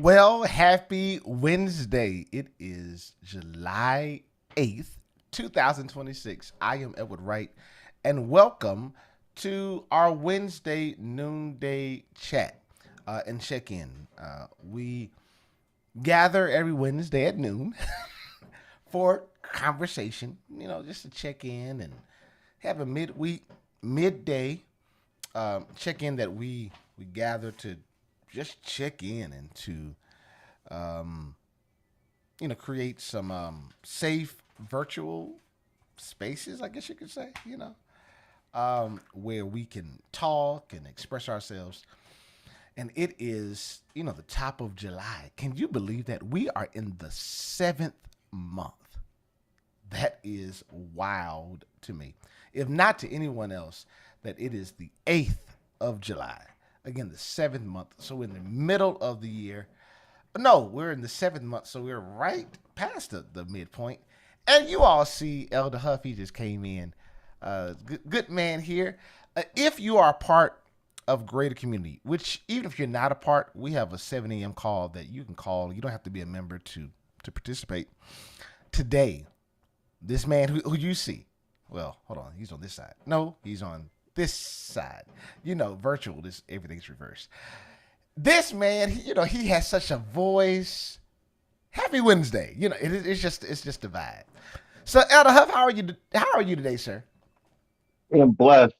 Well, happy Wednesday. It is July 8th, 2026. I am Edward Wright, and welcome to our Wednesday noonday chat and check in. We gather every Wednesday at noon for conversation, just to check in and have a midday check in that we gather to just check in and to create some safe virtual spaces, I guess you could say, where we can talk and express ourselves. And it is, the top of July. Can you believe that we are in the seventh month? That is wild to me. If not to anyone else, that it is the 8th of July. Again, the seventh month. So we're in the middle of the year. No, we're in the seventh month, so we're right past the midpoint. And you all see Elder Huff, he just came in. Good man here. If you are a part of Greater Community, which even if you're not a part, we have a 7 a.m. call that you can call. You don't have to be a member to participate. Today, this man who you see, well, hold on, he's on this side. No, he's on this side. Virtual, everything's reversed. This man, he has such a voice. Happy Wednesday. It's just the vibe. So, Elder Huff, how are you today, sir? I am blessed.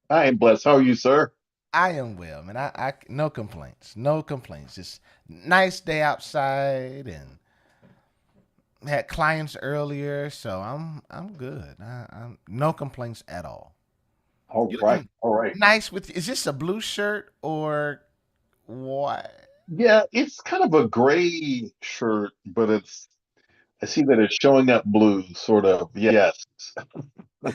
I am blessed. How are you, sir? I am well, man. I no complaints. No complaints. Just nice day outside and had clients earlier, so I'm good. I'm no complaints at all. All You right. looking All right. nice with is this a blue shirt or what? Yeah, it's kind of a gray shirt, but I see that it's showing up blue, sort of. Yes.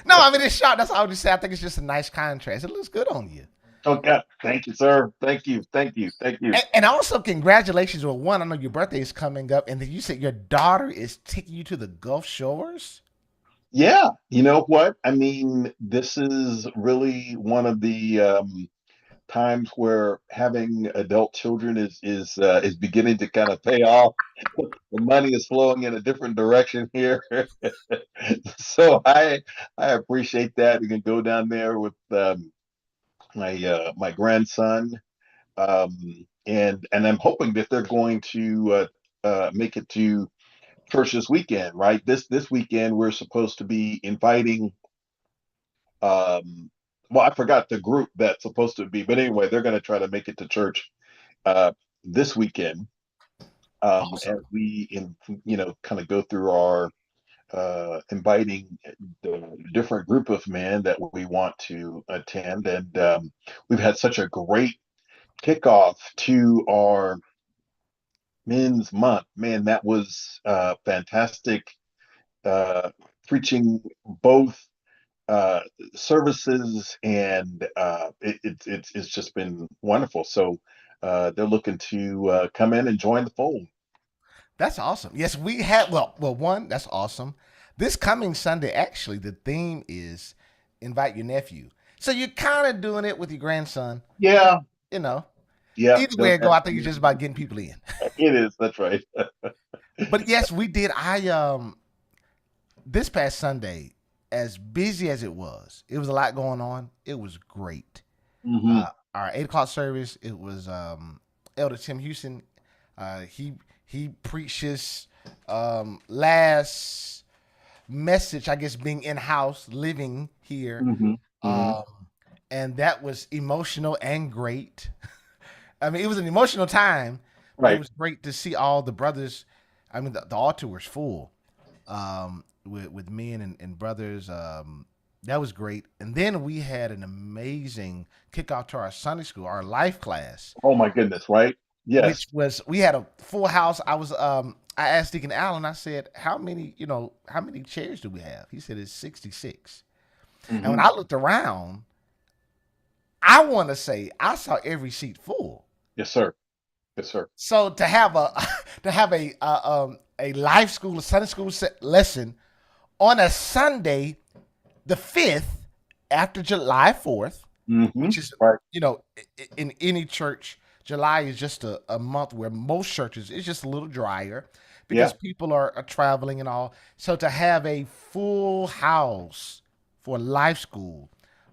No, I mean it's short. That's all I would just say. I think it's just a nice contrast. It looks good on you. Okay. Thank you, sir. Thank you. Thank you. Thank you. And also congratulations on one. I know your birthday is coming up, and then you said your daughter is taking you to the Gulf Shores. Yeah. You know what? I mean, this is really one of the times where having adult children is beginning to kind of pay off. The money is flowing in a different direction here. So I appreciate that. We can go down there with my grandson, and I'm hoping that they're going to make it to church this weekend. Right, this weekend we're supposed to be inviting. Um, well, I forgot the group that's supposed to be, but anyway, they're going to try to make it to church uh, this weekend as Awesome. we kind of go through our inviting the different group of men that we want to attend. And we've had such a great kickoff to our men's month. Man, that was fantastic. Uh, Preaching both uh, services, and it's just been wonderful. So they're looking to come in and join the fold. That's awesome. Yes, we had one, that's awesome. This coming Sunday, actually, the theme is invite your nephew. So you're kind of doing it with your grandson, but Yeah, you know, yeah, either way don't it go, have I think it's just about getting people in. it is. That's right. But yes, we did. I this past Sunday, as busy as it was a lot going on. It was great. Our 8 o'clock service, it was Elder Tim Houston. He preached his last message, I guess, being in house, living here, Hmm. Hmm. um, and that was emotional and great. I mean, it was an emotional time, but it Right. was great to see all the brothers. I mean, the altar was full with men and brothers. That was great. And then we had an amazing kickoff to our Sunday school, our life class, Oh my goodness. Right. which Yes. was we had a full house. I asked Deacon Allen, I said, how many chairs do we have? He said it's 66. And when Hmm. I looked around, I want to say I saw every seat full. Yes, sir. Yes, sir. So to have a to have a life school, a Sunday school lesson on a Sunday, the 5th after July 4th, Hmm. which is Right. in any church July is just a month where most churches it's just a little drier because Yeah. people are traveling and all. So to have a full house for life school,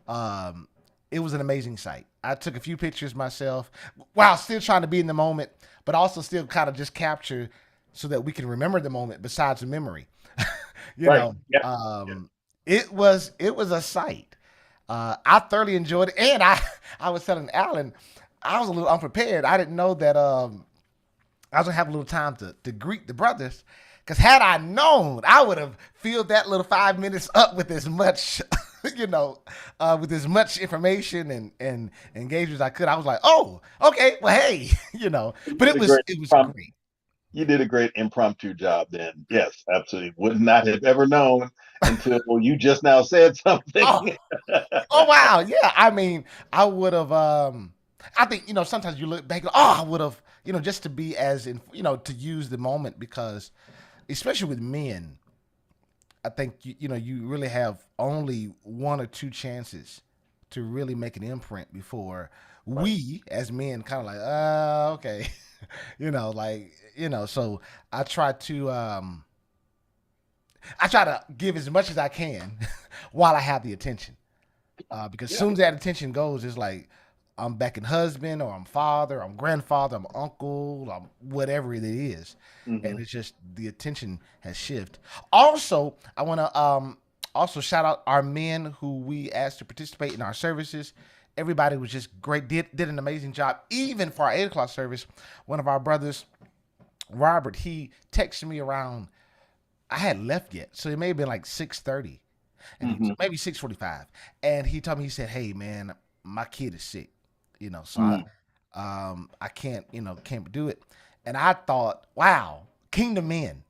um, it was an amazing sight. I took a few pictures myself while still trying to be in the moment, but also still kind of just capture so that we can remember the moment besides the memory. you Right. know, Yeah. Yeah. um, it was a sight. I thoroughly enjoyed it, and I was telling Alan, I was a little unprepared. I didn't know that I was gonna have a little time to greet the brothers. Because had I known, I would have filled that little 5 minutes up with as much, with as much information and engagement as I could. I was like, oh, okay, well, hey, You but did it a was great it was impromptu. great. You did a great impromptu job. Then, yes, absolutely. Would not have ever known until you just now said Oh, something. oh wow, yeah. I mean, I would have. I think sometimes you look back, oh, I would have, just to be as in, to use the moment because, especially with men, I think you really have only one or two chances to really make an imprint before Right. we as men kind of like okay so I try to give as much as I can while I have the attention because as Yeah. soon as that attention goes it's like I'm back in husband or I'm father, I'm grandfather, I'm uncle, I'm whatever it is, Hmm. and it's just the attention has shifted. Also, I want to also shout out our men who we asked to participate in our services. Everybody was just great, did an amazing job. Even for our 8 o'clock service, one of our brothers, Robert, he texted me around. I hadn't left yet, so it may have been like 6:30, and Hmm. maybe 6:45. And he told me, he said, "Hey man, my kid is sick, so Hmm. I can't can't do it." And I thought, wow, kingdom men,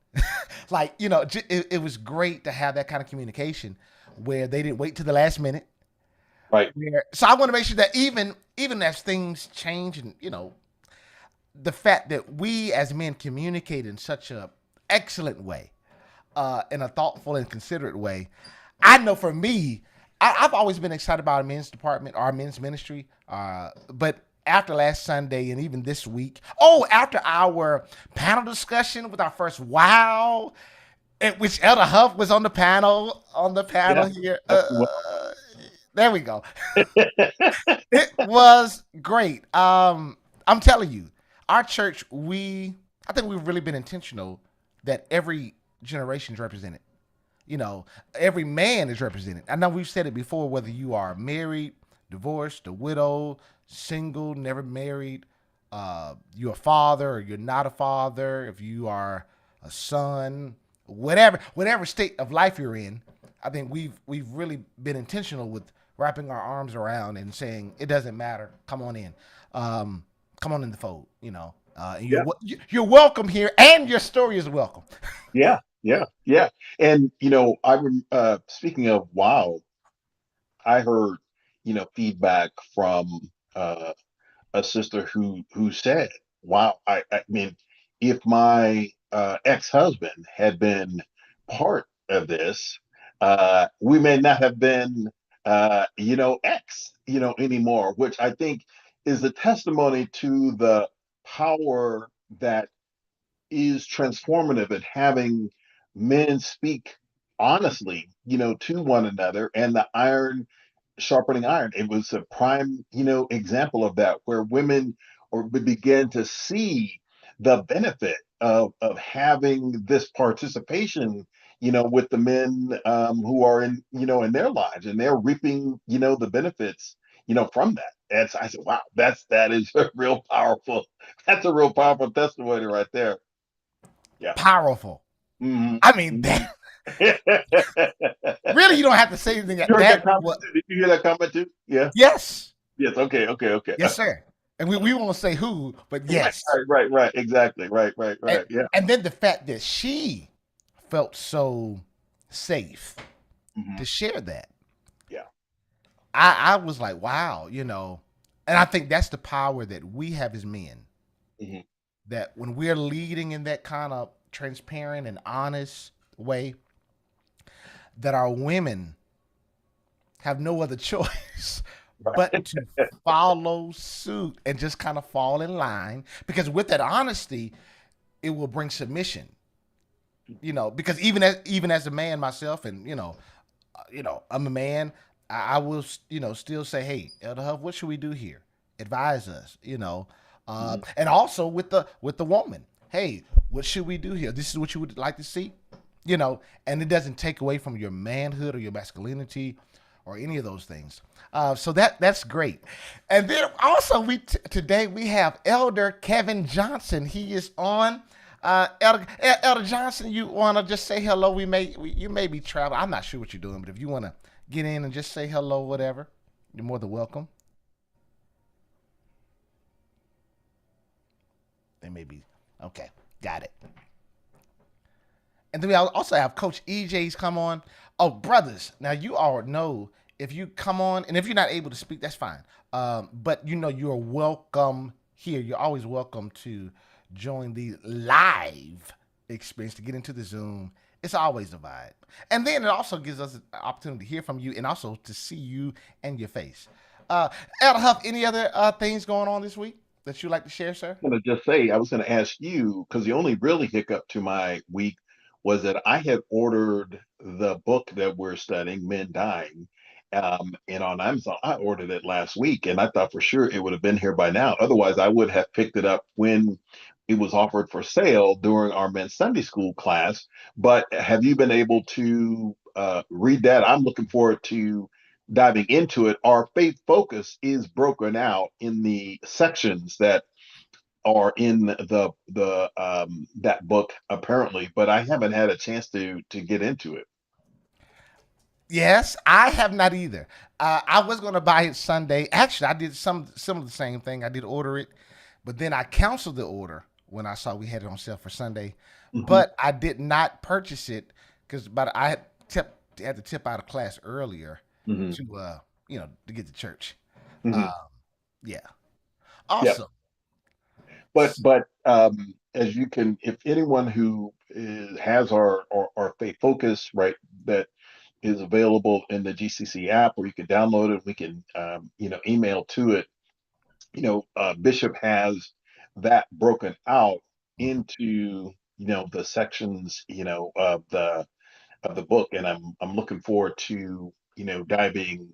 like it was great to have that kind of communication where they didn't wait to the last minute. Right. So I want to make sure that even as things change and the fact that we as men communicate in such a excellent way, in a thoughtful and considerate way. I know for me, I've always been excited about our men's department, our men's ministry. But after last Sunday and even this week, after our panel discussion with our first wow, at which Elder Huff was on the panel Yeah. here. Yep, you There we go. will. It was great. I'm telling you, our church, I think we've really been intentional that every generation is represented. You know, every man is represented. I know we've said it before, whether you are married, divorced, a widow, single, never married, you're a father or you're not a father, if you are a son, whatever state of life you're in, I think we've really been intentional with wrapping our arms around and saying it doesn't matter. Come on in, come on in the fold. And Yeah. you're welcome here, and your story is welcome. Yeah. Yeah. Yeah. And speaking of wow, I heard feedback from uh, a sister who said, "Wow, I mean, if my ex-husband had been part of this, we may not have been, ex, anymore." Which I think is a testimony to the power that is transformative at having men speak honestly, to one another, and the iron sharpening iron. It was a prime, example of that, where women or begin to see the benefit of having this participation, with the men who are in their lives, and they're reaping, the benefits, from that. And so I said, wow, that is a real powerful. That's a real powerful testimony right there. Yeah. Powerful. Hmm. I mean, Hmm. really, you don't have to say anything. You heard that That comment what? too? Did you hear that comment too? Yeah. Yes, Yes. Okay. Okay. Okay. yes, sir. And we won't say who, but Right, yes. right. Exactly. And, Right. Yeah. and then the fact that she felt so safe Hmm. to share that, Yeah. I was like, wow, And I think that's the power that we have as men. Hmm. That when we're leading in that kind of transparent and honest way, that our women have no other choice but to follow suit and just kind of fall in line. Because with that honesty, it will bring submission. Because even as a man myself, and I'm a man. I will still say, hey, Elder Huff, what should we do here? Advise us. Mhm. And also with the woman, hey, what should we do here? This is what you would like to see. And it doesn't take away from your manhood or your masculinity or any of those things. So that's great. And then also today we have Elder Kevin Johnson. He is on. Elder Johnson, you want to just say hello? You may be traveling. I'm not sure what you're doing, but if you want to get in and just say hello, whatever, you're more than welcome. They may be okay. Got it. And then we also have Coach EJ's come on. Oh, brothers, now you all know if you come on, and if you're not able to speak, that's fine. But you're welcome here. You're always welcome to join the live experience to get into the Zoom. It's always a vibe. And then it also gives us an opportunity to hear from you and also to see you and your face. Elder Huff, any other things going on this week that you'd like to share, sir? Going to just say, I was going to ask you because the only really hiccup to my week was that I had ordered the book that we're studying, Men Dying, and on Amazon. I ordered it last week, and I thought for sure it would have been here by now. Otherwise, I would have picked it up when it was offered for sale during our men's Sunday school class. But have you been able to read that? I'm looking forward to diving into it. Our faith focus is broken out in the sections that are in the that book apparently, but I haven't had a chance to get into it. Yes, I have not either. I was going to buy it Sunday. Actually, I did some of the same thing. I did order it, but then I canceled the order when I saw we had it on sale for Sunday. Hmm. But I did not purchase it but I had to tip out of class earlier Hmm. to get to church. Hmm. Uh, yeah, Yep. awesome. But as you can, if anyone who has our faith focus, right, that is available in the GCC app, or you can download it, we can email to it. Bishop has that broken out into the sections of the book, and I'm looking forward to diving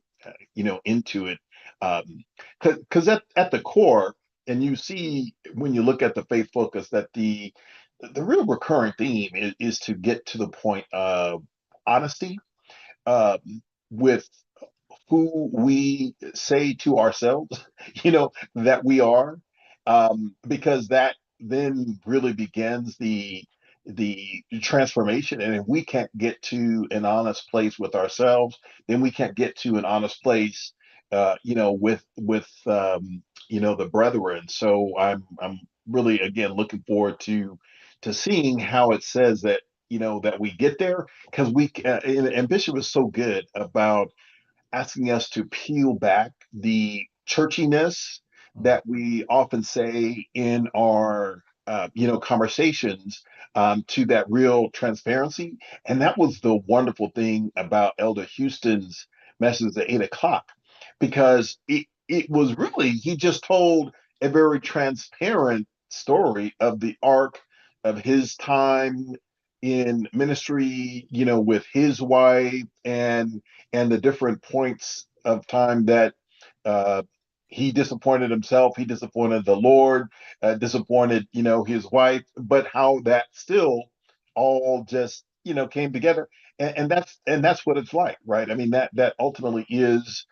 into it, because at the core, and you see when you look at the faith focus that the real recurring theme is to get to the point of honesty, with who we say to ourselves, that we are, because that then really begins the transformation. And if we can't get to an honest place with ourselves, then we can't get to an honest place, with the brethren. So I'm really again looking forward to seeing how it says that that we get there, because and Bishop is so good about asking us to peel back the churchiness that we often say in our conversations, to that real transparency. And that was the wonderful thing about Elder Houston's message at 8 o'clock, because it was really, he just told a very transparent story of the arc of his time in ministry, with his wife, and the different points of time that uh, he disappointed himself, he disappointed the Lord, disappointed, his wife, but how that still all just, came together. And that's what it's like, right? I mean, that ultimately is,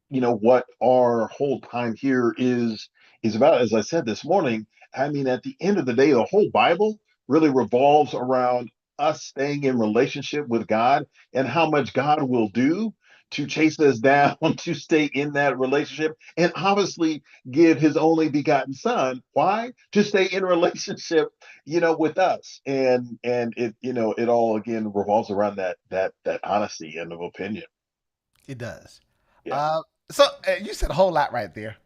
what our whole time here is about. As I said this morning, I mean, at the end of the day, the whole Bible really revolves around us staying in relationship with God, and how much God will do to chase us down to stay in that relationship, and obviously give his only begotten son. Why? To stay in relationship, with us. And it all again revolves around that honesty and of opinion. It does. Yeah. Uh, so you said a whole lot right there.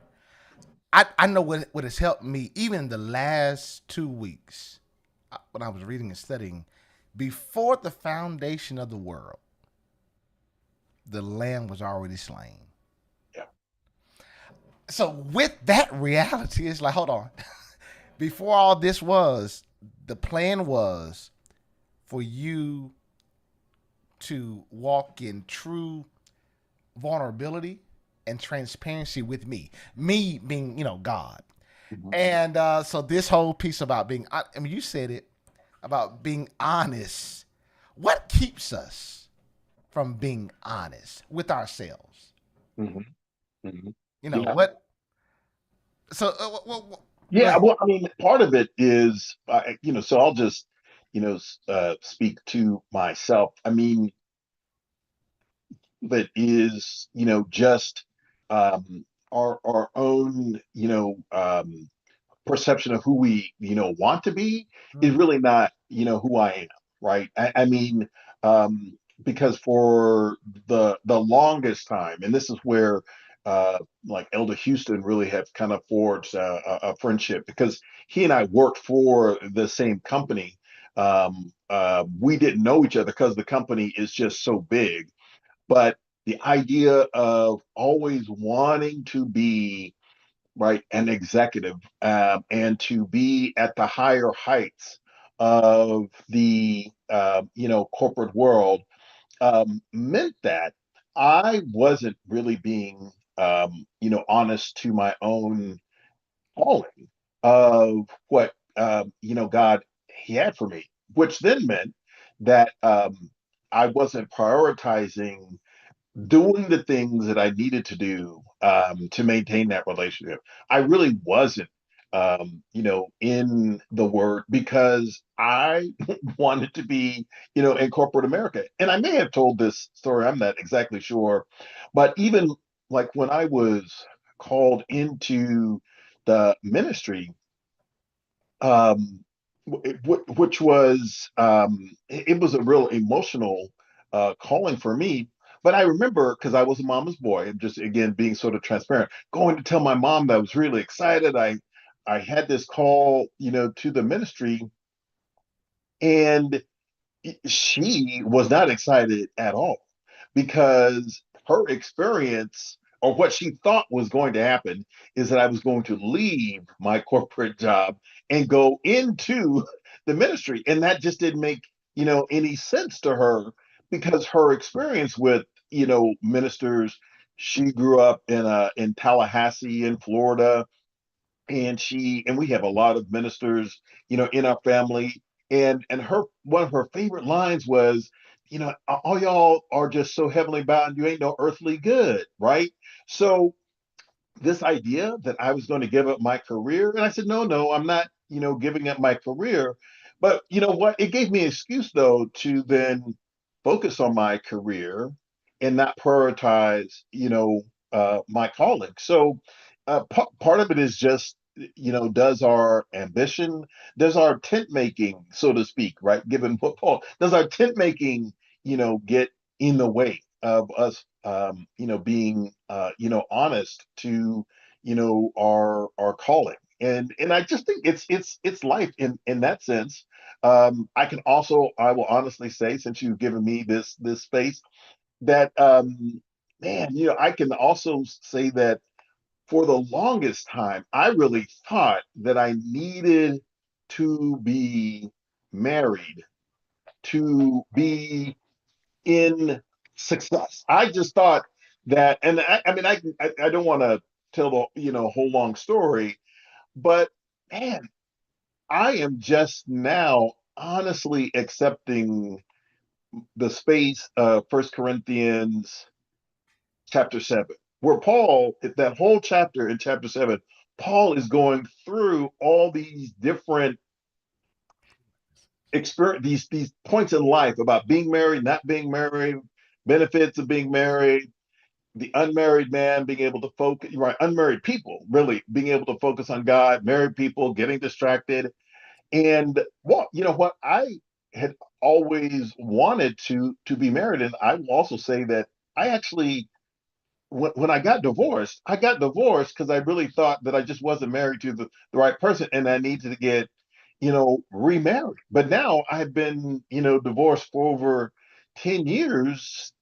I know what has helped me even in the last 2 weeks, when I was reading and studying. Before the foundation of the world, the lamb was already slain. So with that reality, it's like, hold on. Before all this was, the plan was for you to walk in true vulnerability and transparency with me. Me being, God. Mhm. And so this whole piece about being, I mean, you said it about being honest. What keeps us from being honest with ourselves? Mhm. Mhm. You know Yeah. what? So, go Yeah, ahead. well, I mean, part of it is, so I'll just, speak to myself. I mean, that is, just our own, perception of who we want to be is Mm, really not who I am, right? I mean, because for the longest time, and this is where like Elder Houston really have kind of forged a friendship, because he and I worked for the same company. We didn't know each other because the company is just so big, but the idea of always wanting to be right, an executive, and to be at the higher heights of the corporate world, meant that I wasn't really being honest to my own calling of what God He had for me, which then meant that I wasn't prioritizing doing the things that I needed to do to maintain that relationship. I really wasn't, in the word because I wanted to be, in corporate America. And I may have told this story, I'm not exactly sure, but even like when I was called into the ministry, um, which was it was a real emotional calling for me. But I remember, because I was a mama's boy, and just again being sort of transparent, going to tell my mom that I was really excited. I had this call, to the ministry, and she was not excited at all because her experience or what she thought was going to happen is that I was going to leave my corporate job and go into the ministry. And that just didn't make, any sense to her because her experience with, ministers, she grew up in Tallahassee in Florida, and we have a lot of ministers in our family, and her one of her favorite lines was, all y'all are just so heavenly bound, you ain't no earthly good, right? So this idea that I was going to give up my career. And I said, no, no, I'm not, giving up my career. But you know what? It gave me an excuse though to then focus on my career and not prioritize, my calling. So part of it is just, does our ambition, does our tent making, so to speak, right? Given what Paul, does our tent making, get in the way of us being honest to our calling. And I just think it's life in that sense. I will honestly say, since you've given me this space, that man, I can also say that for the longest time I really thought that I needed to be married to be in success. I just thought that, and I mean, I don't want to tell the whole long story, but man, I am just now honestly accepting the space of First Corinthians chapter 7, where Paul, that whole chapter in chapter 7, Paul is going through all these different experience, these points in life about being married, not being married, benefits of being married, the unmarried man being able to focus, right? Unmarried people really being able to focus on God, married people getting distracted. And well, you know what? I had always wanted to be married. And I will also say that I actually, when I got divorced because I really thought that I just wasn't married to the right person and I needed to get, remarried. But now I've been, divorced for over 10 years,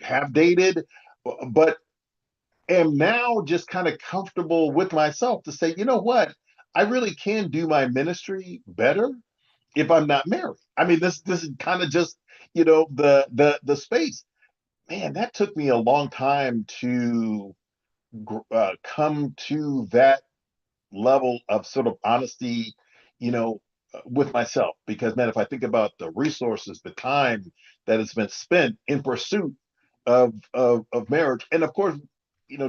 have dated, but am now just kind of comfortable with myself to say, you know what, I really can do my ministry better if I'm not married. I mean, this is kind of just, the space. Man, that took me a long time to come to that level of sort of honesty, with myself. Because man, if I think about the resources, the time that has been spent in pursuit of marriage, and of course,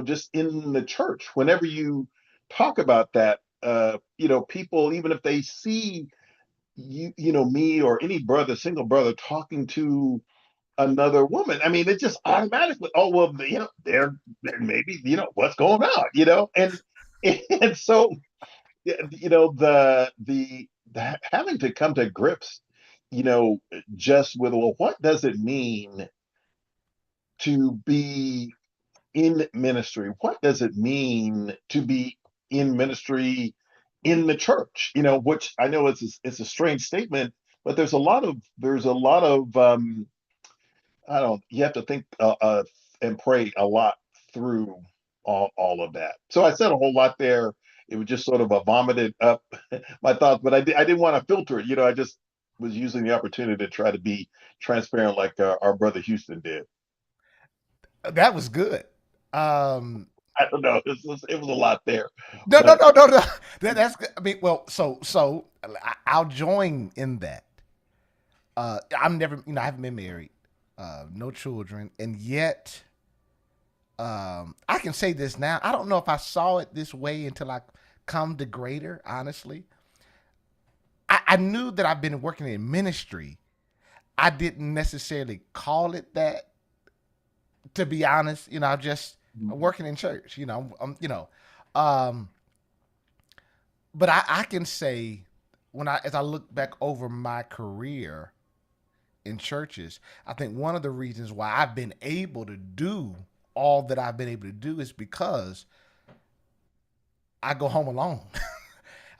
just in the church, whenever you talk about that, people, even if they see me or any brother, single brother, talking to another woman, I mean, it just automatically, oh well, they're maybe, what's going on, and so the having to come to grips, just with, well, what does it mean to be in ministry? What does it mean to be in ministry in the church? Which I know it's a strange statement, but there's a lot of I don't. You have to think and pray a lot through all of that. So I said a whole lot there. It was just sort of a vomited up my thoughts, but I didn't want to filter it. I just was using the opportunity to try to be transparent, like our brother Houston did. That was good. Um, I don't know. It was a lot there, no, no, but no, no, no. That's good. I mean, well, I'll join in that. I'm never, I haven't been married, no children, and yet, I can say this now. I don't know if I saw it this way until I come to greater. Honestly, I knew that I've been working in ministry. I didn't necessarily call it that. To be honest, I'm working in church. Um, but I can say as I look back over my career in churches, I think one of the reasons why I've been able to do all that I've been able to do is because I go home alone.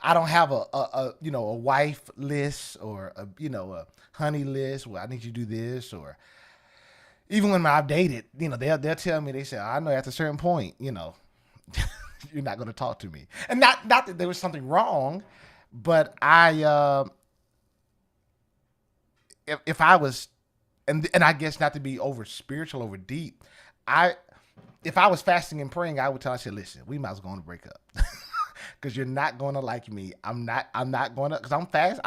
I don't have a wife list or a honey list where I need you to do this, or even when I've dated, they'll tell me, they say, I know at a certain point, you're not going to talk to me, and not that there was something wrong, but if I was, and I guess not to be over spiritual, over deep, I if I was fasting and praying, I said, listen, we might as well go to break up. Because you're not going to like me. I'm not going to, because I'm fast.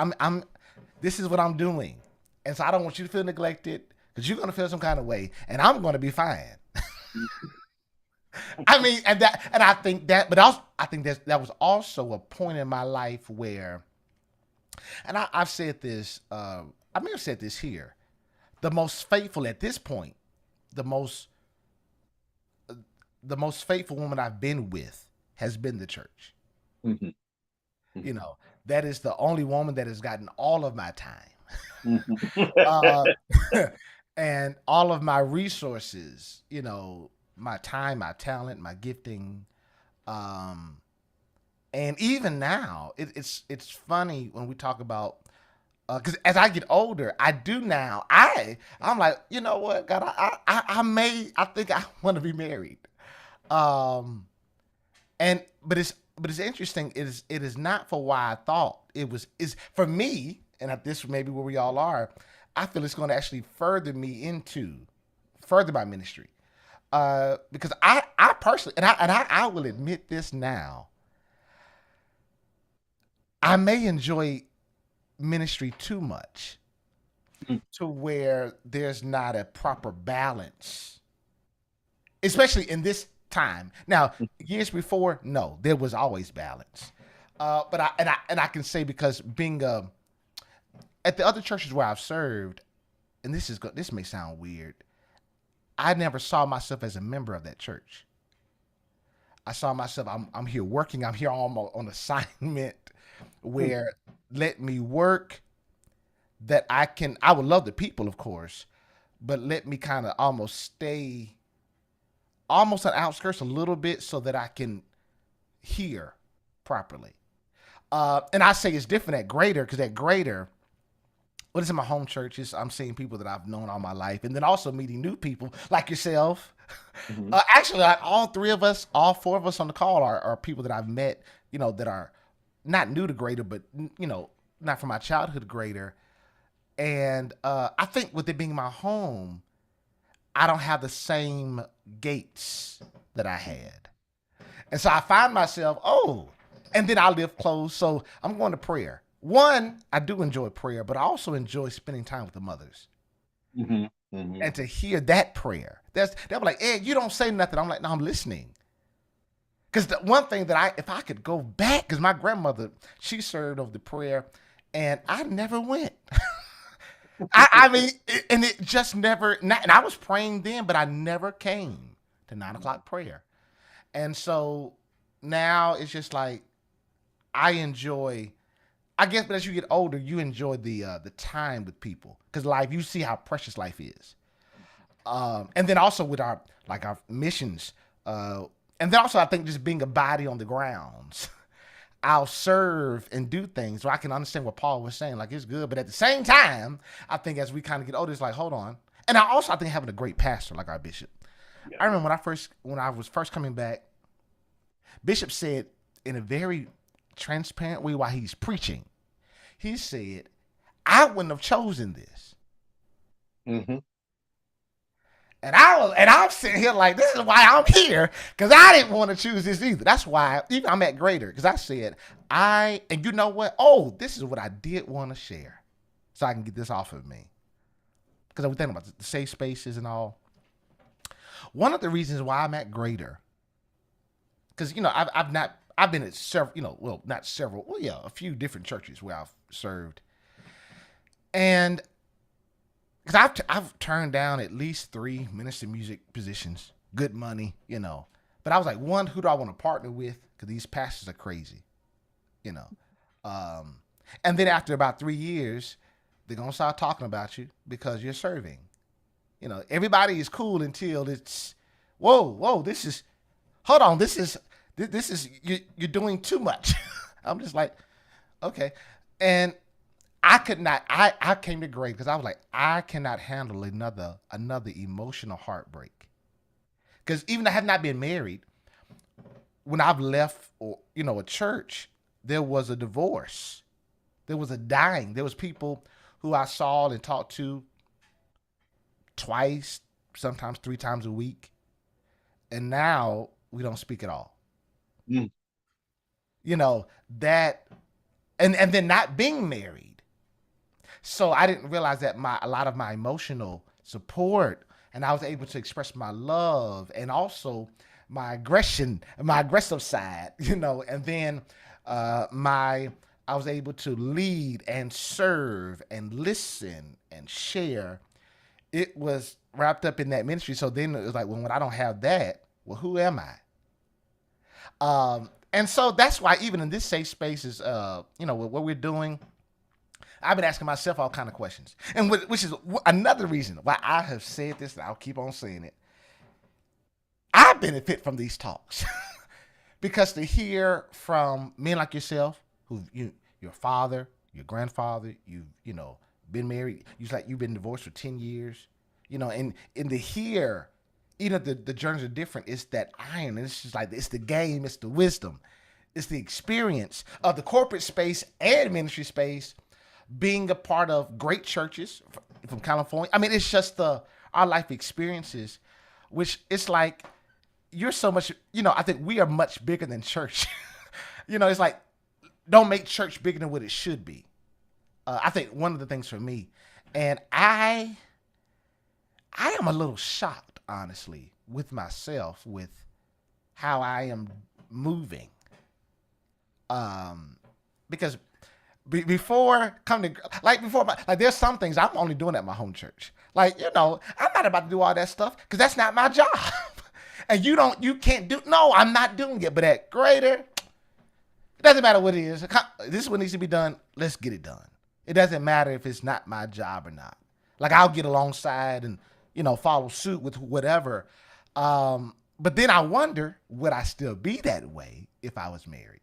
This is what I'm doing. And so I don't want you to feel neglected, because you're going to feel some kind of way, and I'm going to be fine. I mean, and I think that, but also, I think that was also a point in my life where, and I've said this, I may have said this here, the most faithful at this point, the most, the most faithful woman I've been with has been the church. Mhm, You mhm, know, that is the only woman that has gotten all of my time, mhm. uh, and all of my resources. My time, my talent, my gifting, um, and even now, it's funny when we talk about, because as I get older, I do now. I'm like, you know what, God, I think I want to be married. Um, and but it's interesting. It is not for why I thought it was. Is for me, and this may be where we all are. I feel it's going to actually further my ministry, because I personally, and I will admit this now, I may enjoy ministry too much to where there's not a proper balance, especially in this time. Now, years before, no, there was always balance. But I can say, because being at the other churches where I've served, and this may sound weird, I never saw myself as a member of that church. I saw myself, I'm here working, I'm here almost on assignment, where let me work, that I would love the people, of course, but let me kind of almost stay almost on outskirts a little bit, so that I can hear properly. And I say it's different at greater, because at greater, well, this is my home church. I'm seeing people that I've known all my life, and then also meeting new people like yourself. Hmm. Actually, like all three of us, all four of us on the call are people that I've met, that are not new to Greater, but not from my childhood Greater. And I think with it being my home, I don't have the same gates that I had. And so I find myself, and then I live close. So I'm going to prayer. One, I do enjoy prayer, but I also enjoy spending time with the mothers Hmm. Hmm. and to hear that prayer. They're like, Ed, you don't say nothing. I'm like, no, I'm listening. Because the one thing that if I could go back, because my grandmother, she served over the prayer, and I never went. I mean, and it just never, and I was praying then, but I never came to 9 o'clock prayer. And so now it's just like, I enjoy, I guess, but as you get older, you enjoy the time with people because life, you see how precious life is. And then also with our missions, and then also I think just being a body on the grounds, I'll serve and do things so I can understand what Paul was saying. Like it's good, but at the same time, I think as we kind of get older, it's like hold on. And I think having a great pastor like our bishop. Yeah. I remember when I was first coming back, Bishop said in a very transparent way while he's preaching, he said, "I wouldn't have chosen this." Hmm. And I'm sitting here like, this is why I'm here, because I didn't want to choose this either. That's why even I'm at Greater, because I said, and you know what? Oh, this is what I did want to share, so I can get this off of me. Because I was thinking about the safe spaces and all. One of the reasons why I'm at Greater, because I've been at several, well, not several, well, yeah, a few different churches where I've served, and because I've turned down at least 3 ministry music positions, good money, But I was like, one, who do I want to partner with? Because these pastors are crazy, you know. Um, and then after about 3 years, they're gonna start talking about you because you're serving. Everybody is cool until it's, whoa, this is, hold on, this is you're doing too much. I'm just like, okay, and I could not. I came to grade because I was like, I cannot handle another emotional heartbreak. Because even I have not been married, when I've left or a church, there was a divorce, there was a dying, there was people who I saw and talked to twice, sometimes 3 times a week, and now we don't speak at all. Mm. That, and then not being married. So I didn't realize that a lot of my emotional support, and I was able to express my love and also my aggression, my aggressive side, and then I was able to lead and serve and listen and share. It was wrapped up in that ministry. So then it was like, well, when I don't have that, well, who am I? And so that's why even in this safe space is, what we're doing, I've been asking myself all kind of questions, and which is another reason why I have said this, and I'll keep on saying it. I benefit from these talks because to hear from men like yourself, your father, your grandfather, been married, you've been divorced for 10 years, and to hear, the journeys are different. It's that iron, and it's just like it's the game, it's the wisdom, it's the experience of the corporate space and ministry space being a part of great churches from California. I mean, it's just our life experiences, which it's like you're so much. I think we are much bigger than church. It's like don't make church bigger than what it should be. I think one of the things for me, and I am a little shocked, honestly, with myself with how I am moving. Because before coming to there's some things I'm only doing at my home church. I'm not about to do all that stuff because that's not my job. And you can't do. No, I'm not doing it. But at Greater, it doesn't matter what it is. This is what needs to be done. Let's get it done. It doesn't matter if it's not my job or not. Like I'll get alongside and follow suit with whatever. But then I wonder, would I still be that way if I was married?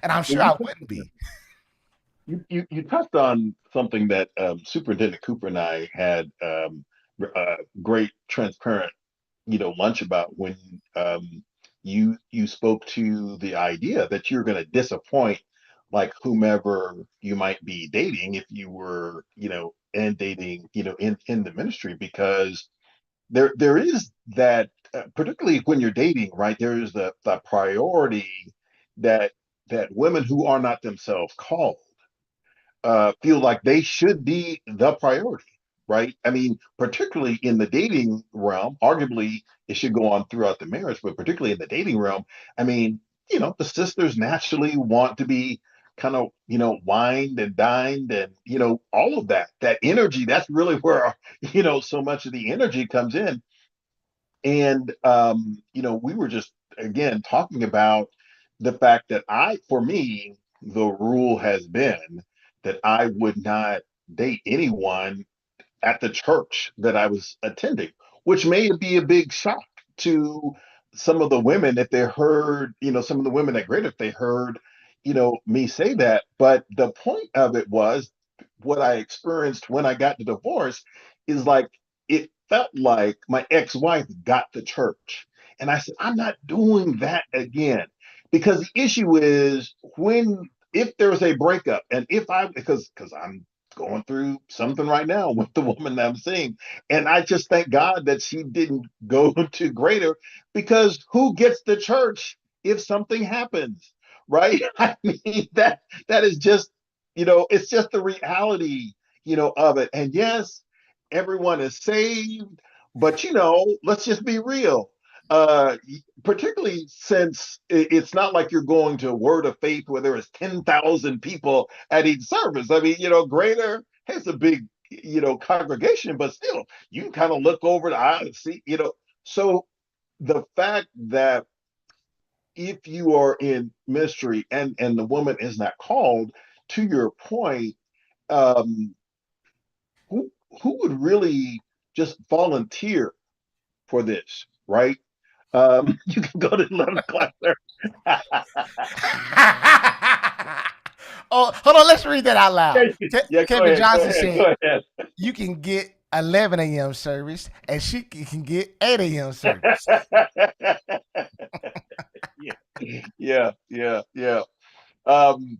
And I'm Well, sure I wouldn't be. You touched on something that Superintendent Cooper and I had great transparent lunch about when you spoke to the idea that you're going to disappoint like whomever you might be dating if you were and dating in the ministry because there is that particularly when you're dating, right? There is the priority that women who are not themselves called feel like they should be the priority, right? I mean, particularly in the dating realm, arguably it should go on throughout the marriage, but particularly in the dating realm, I mean, the sisters naturally want to be kind of, wined and dined and, all of that energy. That's really where, so much of the energy comes in. And, we were just, again, talking about the fact that for me, the rule has been that I would not date anyone at the church that I was attending, which may be a big shock to some of the women if they heard, some of the women at Greater, if they heard, me say that. But the point of it was what I experienced when I got the divorce is like it felt like my ex-wife got the church. And I said, I'm not doing that again. Because the issue is if there's a breakup and if I because I'm going through something right now with the woman that I'm seeing. And I just thank God that she didn't go to Greater because who gets the church if something happens? Right? I mean, that is just, it's just the reality, of it. And yes, everyone is saved, but let's just be real. Uh, Particularly since it's not like you're going to a Word of Faith where there is 10,000 people at each service. I mean, Greater has a big, congregation, but still, you can kind of look over the aisle and see, So the fact that if you are in ministry and the woman is not called, to your point, um, who would really just volunteer for this, right? You can go to 11 o'clock there. Oh, hold on. Let's read that out loud. Yeah, go Kevin ahead, go Johnson ahead, said go ahead. you can get 11 a.m. service and she can get 8 a.m. service. Yeah, yeah. Um,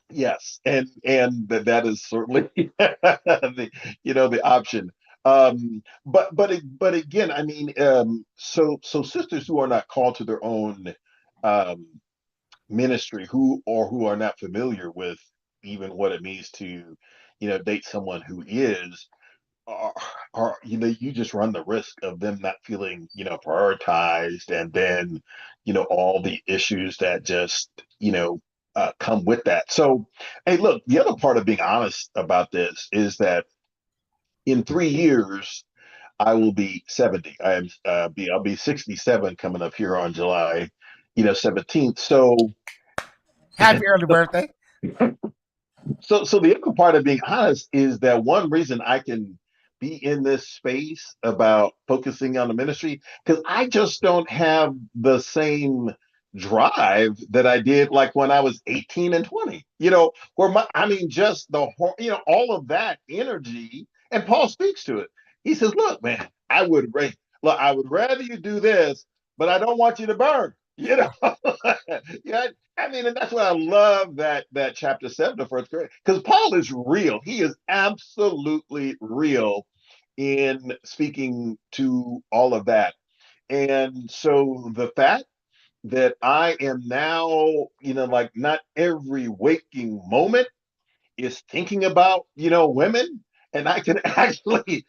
yes, and that is certainly the option. But again, I mean, so sisters who are not called to their own um, ministry, who are not familiar with even what it means to date someone who is, are, you just run the risk of them not feeling prioritized, and then all the issues that just come with that. So hey, look, the other part of being honest about this is that in 3 years I will be 70. I'll be 67 coming up here on July 17th. So Happy early birthday. so the other part of being honest is that one reason I can be in this space about focusing on the ministry because I just don't have the same drive that I did like when I was 18 and 20. Where I mean just all of that energy, and Paul speaks to it. He says, "Look, man, I would rather you do this, but I don't want you to burn." Yeah, I mean, and that's why I love that chapter 7 of First Corinthians, because Paul is real. He is absolutely real in speaking to all of that. And so the fact that I am now, like not every waking moment is thinking about women, and I can actually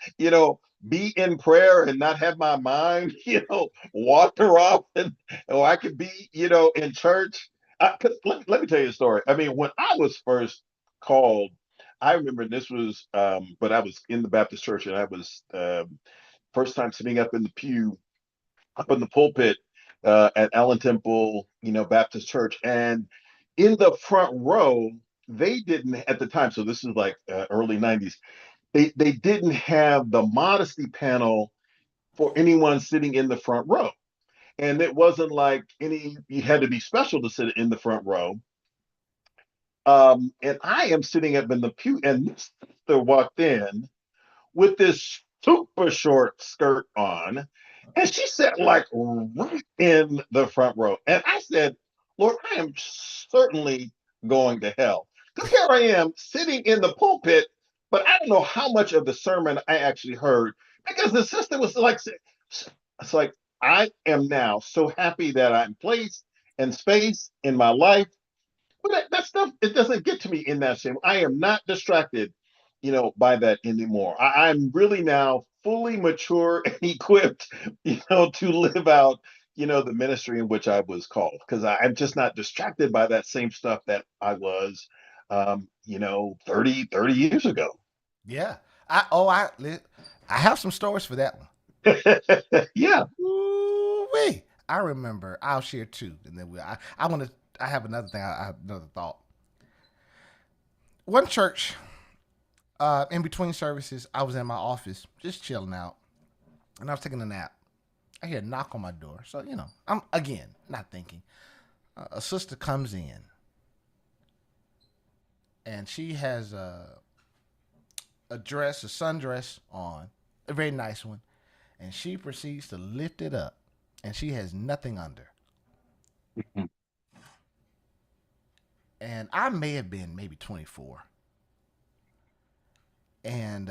be in prayer and not have my mind wander off, and or I could be in church. Let me tell you a story. I mean, when I was first called, I remember this was but I was in the Baptist church, and I was first time sitting up in the pew, up in the pulpit at Allen Temple, Baptist Church, and in the front row, they didn't at the time. So this is like early '90s. They didn't have the modesty panel for anyone sitting in the front row, and it wasn't like you had to be special to sit in the front row. And I am sitting up in the pew, and this sister walked in with this super short skirt on, and she sat like right in the front row. And I said, Lord, I am certainly going to hell. Because here I am sitting in the pulpit, but I don't know how much of the sermon I actually heard because the sister was like, it's like, I am now so happy that I'm placed in space in my life, but that stuff, it doesn't get to me in that same. I am not distracted, by that anymore. I'm really now fully mature and equipped, to live out, the ministry in which I was called. Because I'm just not distracted by that same stuff that I was, 30 years ago. Yeah. I have some stories for that one. Yeah. Ooh-wee. I remember. I'll share two, and then I want to. I have another thing. I have another thought. One church, in between services, I was in my office just chilling out, and I was taking a nap. I hear a knock on my door, so I'm again not thinking. A sister comes in, and she has a dress, a sundress on, a very nice one, and she proceeds to lift it up, and she has nothing under. And I may have been maybe 24, and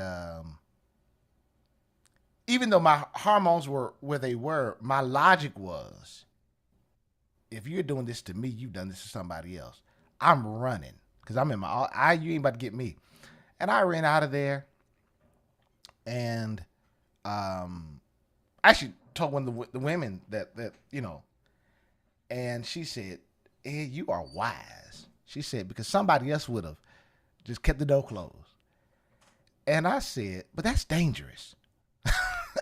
even though my hormones were where they were, my logic was, if you're doing this to me, you've done this to somebody else. I'm running because I'm in my. You ain't about to get me. And I ran out of there, and I actually told one of the women that. And she said, "Ed, you are wise." She said because somebody else would have just kept the door closed. And I said, "But that's dangerous."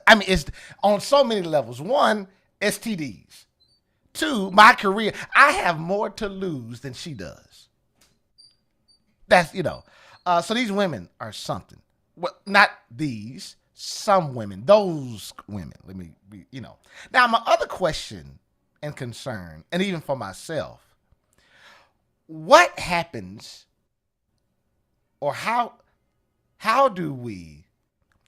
I mean, it's on so many levels. One, STDs. Two, my career. I have more to lose than she does. That's. So these women are something. Well, not these. Some women. Those women. Let me be. Now, my other question and concern, and even for myself, what happens, or how do we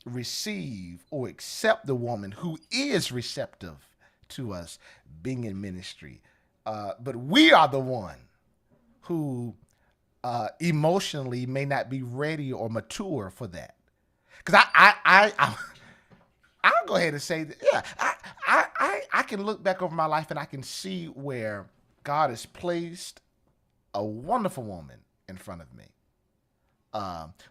receive or accept the woman who is receptive to us being in ministry, but we are the one who emotionally may not be ready or mature for that? Because I'll go ahead and say that, yeah, I can look back over my life and I can see where God has placed a wonderful woman in front of me,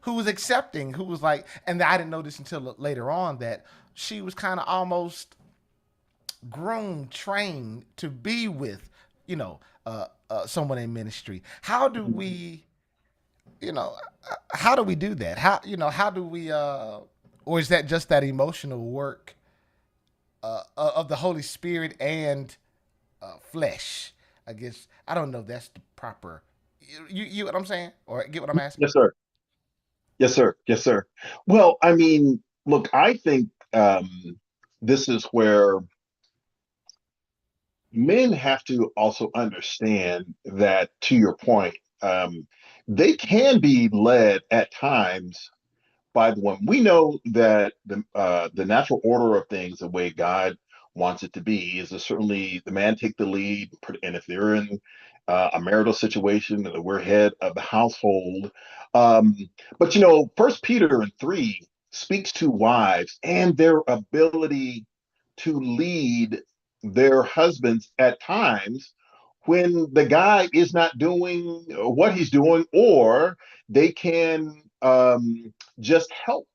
who was accepting, who was like, and I didn't know this until later on, that she was kind of almost groomed, trained to be with, someone in ministry. You know, how do we do that? How do we, or is that just that emotional work of the Holy Spirit and flesh? I guess I don't know if that's the proper. You what I'm saying, or get what I'm asking? Yes, sir. Yes, sir. Yes, sir. Well, I mean, look, I think this is where men have to also understand that, to your point, they can be led at times by the one. We know that the natural order of things, the way God wants it to be, is to certainly the man take the lead, and if they're in a marital situation, that we're head of the household. Um, but First Peter and 3 speaks to wives and their ability to lead their husbands at times when the guy is not doing what he's doing, or they can just help,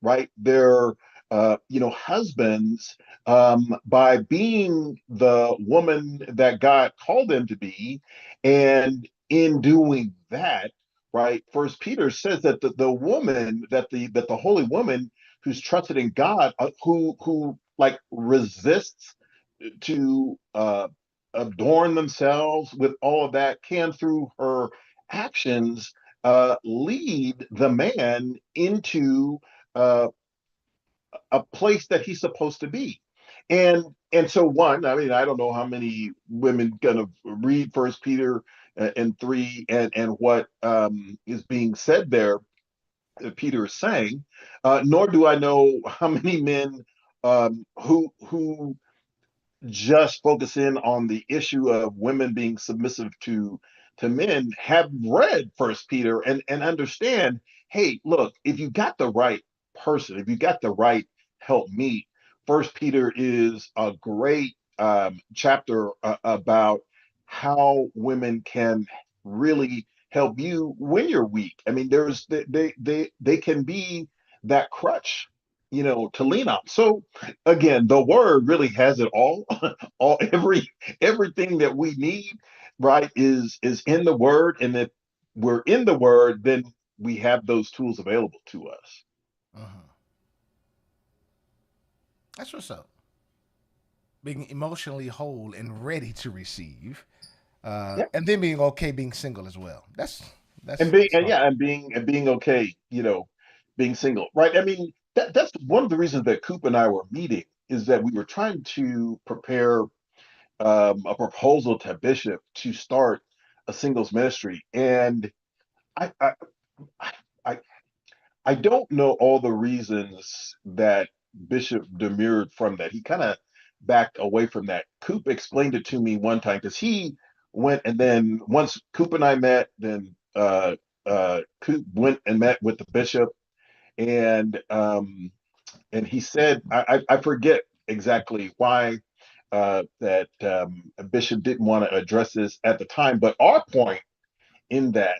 right, their husbands, by being the woman that God called them to be. And in doing that, right, First Peter says that the woman, that the holy woman who's trusted in God, who like resists to adorn themselves with all of that, can through her actions lead the man into uh, a place that he's supposed to be. And so, one, I mean, I don't know how many women gonna read First Peter and 3, and what is being said there, Peter is saying, nor do I know how many men who just focus in on the issue of women being submissive to men have read First Peter and understand, hey, look, if you got the right person, if you got the right help meet, First Peter is a great chapter about how women can really help you when you're weak. I mean, they can be that crutch, to lean on. So again, the word really has it all. all everything that we need, right, is in the word. And if we're in the word, then we have those tools available to us. Mhm. That's what's up. Being emotionally whole and ready to receive, Yeah. and then being okay being single as well. And That's hard. being okay, being single, right? I mean, that's one of the reasons that Coop and I were meeting, is that we were trying to prepare a proposal to Bishop to start a singles ministry. And I, I, I, I don't know all the reasons that Bishop demurred from that. He kind of backed away from that. Coop explained it to me one time, because he went, and then once Coop and I met, then Coop went and met with the bishop, and he said, I forget exactly why that Bishop didn't want to address this at the time, but our point in that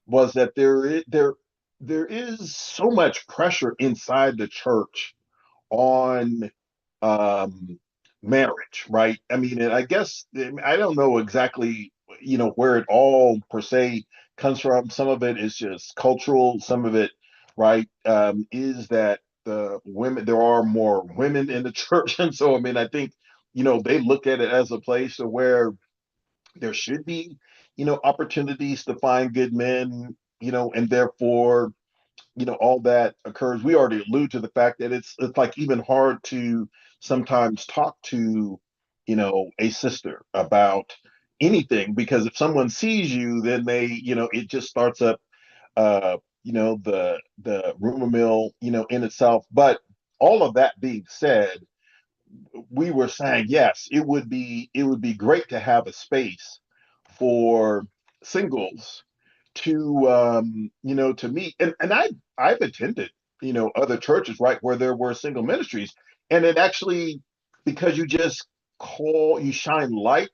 was that there is so much pressure inside the church on um, marriage, right? I mean, and I guess I don't know exactly, where it all per se comes from. Some of it is just cultural. Some of it, right, is that there are more women in the church, and so I mean, I think they look at it as a place where there should be, opportunities to find good men, and therefore, all that occurs. We already allude to the fact that it's like even hard to sometimes talk to, a sister about anything, because if someone sees you, then they, it just starts up, the rumor mill, in itself. But all of that being said, we were saying, yes, it would be great to have a space for singles to to meet. And I've attended, other churches, right, where there were single ministries, and it actually, because you shine light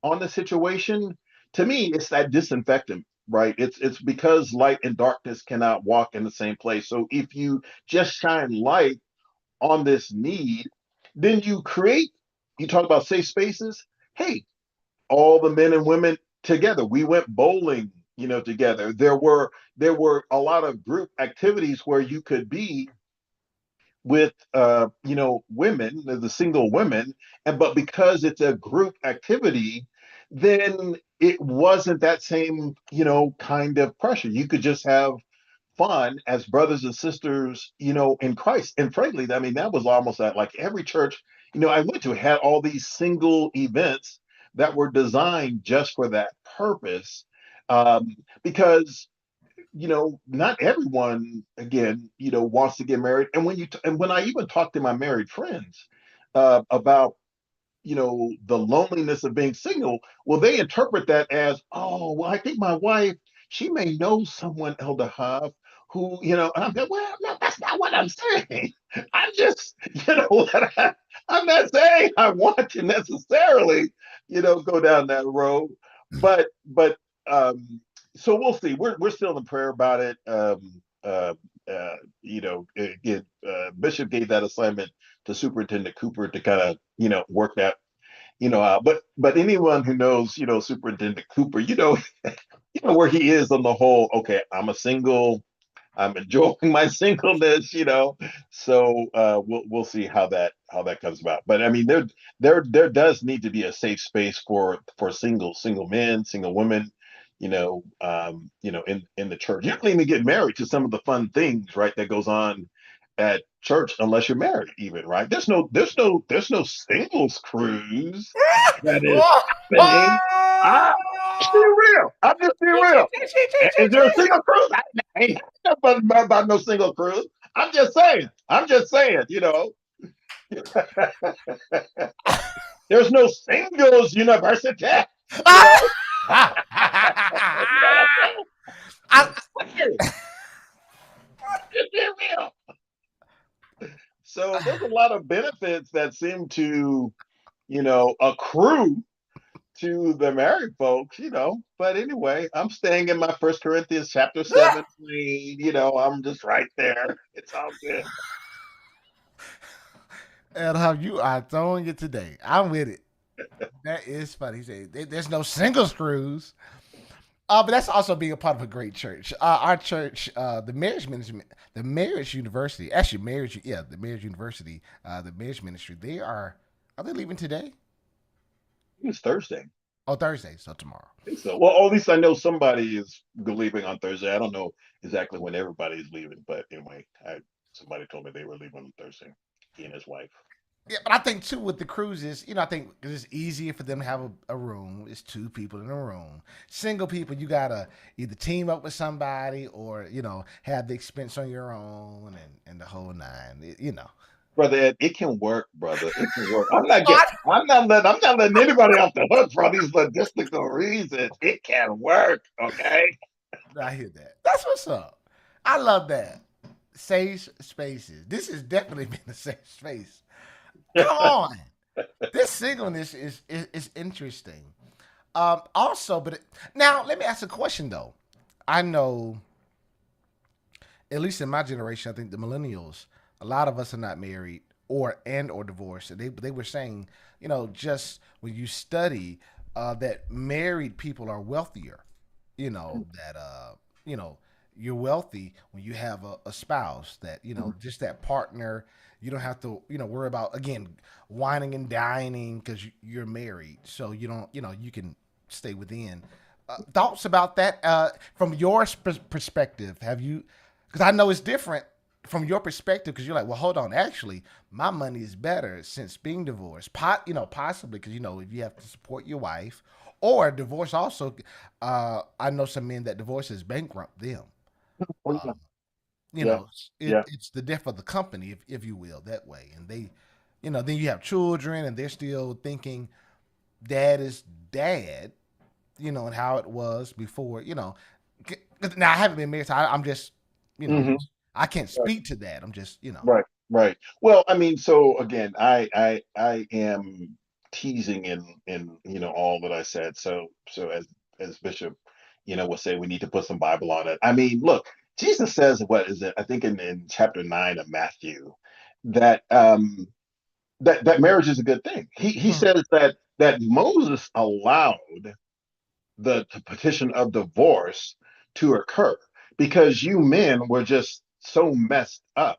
on the situation. To me, it's that disinfectant, right? It's because light and darkness cannot walk in the same place. So if you just shine light on this need, then you talk about safe spaces. Hey, all the men and women together. We went bowling, together. There were a lot of group activities where you could be with women, the single women, and but because it's a group activity, then it wasn't that same, kind of pressure. You could just have fun as brothers and sisters, in Christ. And frankly, I mean, that was almost at like every church, I went to had all these single events that were designed just for that purpose. Because, not everyone, again, wants to get married. And when I even talk to my married friends about, the loneliness of being single, well, they interpret that as, oh, well, I think my wife, she may know someone, Elder Huff, who, and I'm like, well, no, that's not what I'm saying. I'm just, I'm not saying I want to necessarily, go down that road. But so we'll see. We're still in prayer about it. Again, Bishop gave that assignment to Superintendent Cooper to kind of, work that, but anyone who knows, Superintendent Cooper, where he is on the whole. Okay, I'm enjoying my singleness, so we'll see how that comes about. But I mean, there does need to be a safe space for single men, single women, in the church. You don't even get married to some of the fun things, right, that goes on at church unless you're married, even, right? There's no singles cruise that is happening. I'm real. I'm just being real. Is there a single cruise? I ain't nothing about no single cruise. I'm just saying. I'm just saying. There's no singles university. You know. You know what I, I'm saying? Just being real. So there's a lot of benefits that seem to accrue to the married folks. But anyway, I'm staying in my First Corinthians chapter 7 lane. I'm just right there. It's all good. and how you are throwing it today. I'm with it. That is funny. He said, "There's no single screws." But that's also being a part of a great church. Our church, the marriage management, the marriage university, actually the marriage university, the marriage ministry. Are they leaving today? It was Thursday. Oh, Thursday. So tomorrow. I think so. Well, at least I know somebody is leaving on Thursday. I don't know exactly when everybody is leaving, but anyway, somebody told me they were leaving on Thursday. He and his wife. Yeah, but I think too with the cruises, I think 'cause it's easier for them to have a room. It's two people in a room. Single people, you gotta either team up with somebody or have the expense on your own and the whole nine. Brother Ed, it can work, brother. It can work. I'm not letting anybody off the hook for these logistical reasons. It can work, okay? I hear that. That's what's up. I love that. Safe spaces. This has definitely been a safe space. Come on. This singleness is interesting. Also, now let me ask a question though. I know, at least in my generation, I think the millennials, a lot of us are not married or divorced. And they were saying, just when you study, that married people are wealthier. That you know you're wealthy when you have a spouse that just that partner. You don't have to worry about again whining and dining because you're married, so you don't you can stay within. Thoughts about that from your perspective? Have you? Because I know it's different from your perspective because you're like, well, hold on. Actually, my money is better since being divorced. Possibly because if you have to support your wife or divorce. Also, I know some men that divorces bankrupt them. Um, you Yeah, know, yeah. it's the death of the company, if you will, that way. And they, then you have children, and they're still thinking dad is dad, and how it was before. 'Cause now I haven't been married, so I'm just, Hmm. I can't speak to that. I'm just. Right, right. Well, I mean, so again, I am teasing in all that I said. So as Bishop, will say we need to put some Bible on it. I mean, look, Jesus says what is it? I think in chapter 9 of Matthew that that marriage is a good thing. He Hmm. says that Moses allowed the petition of divorce to occur because you men were just so messed up,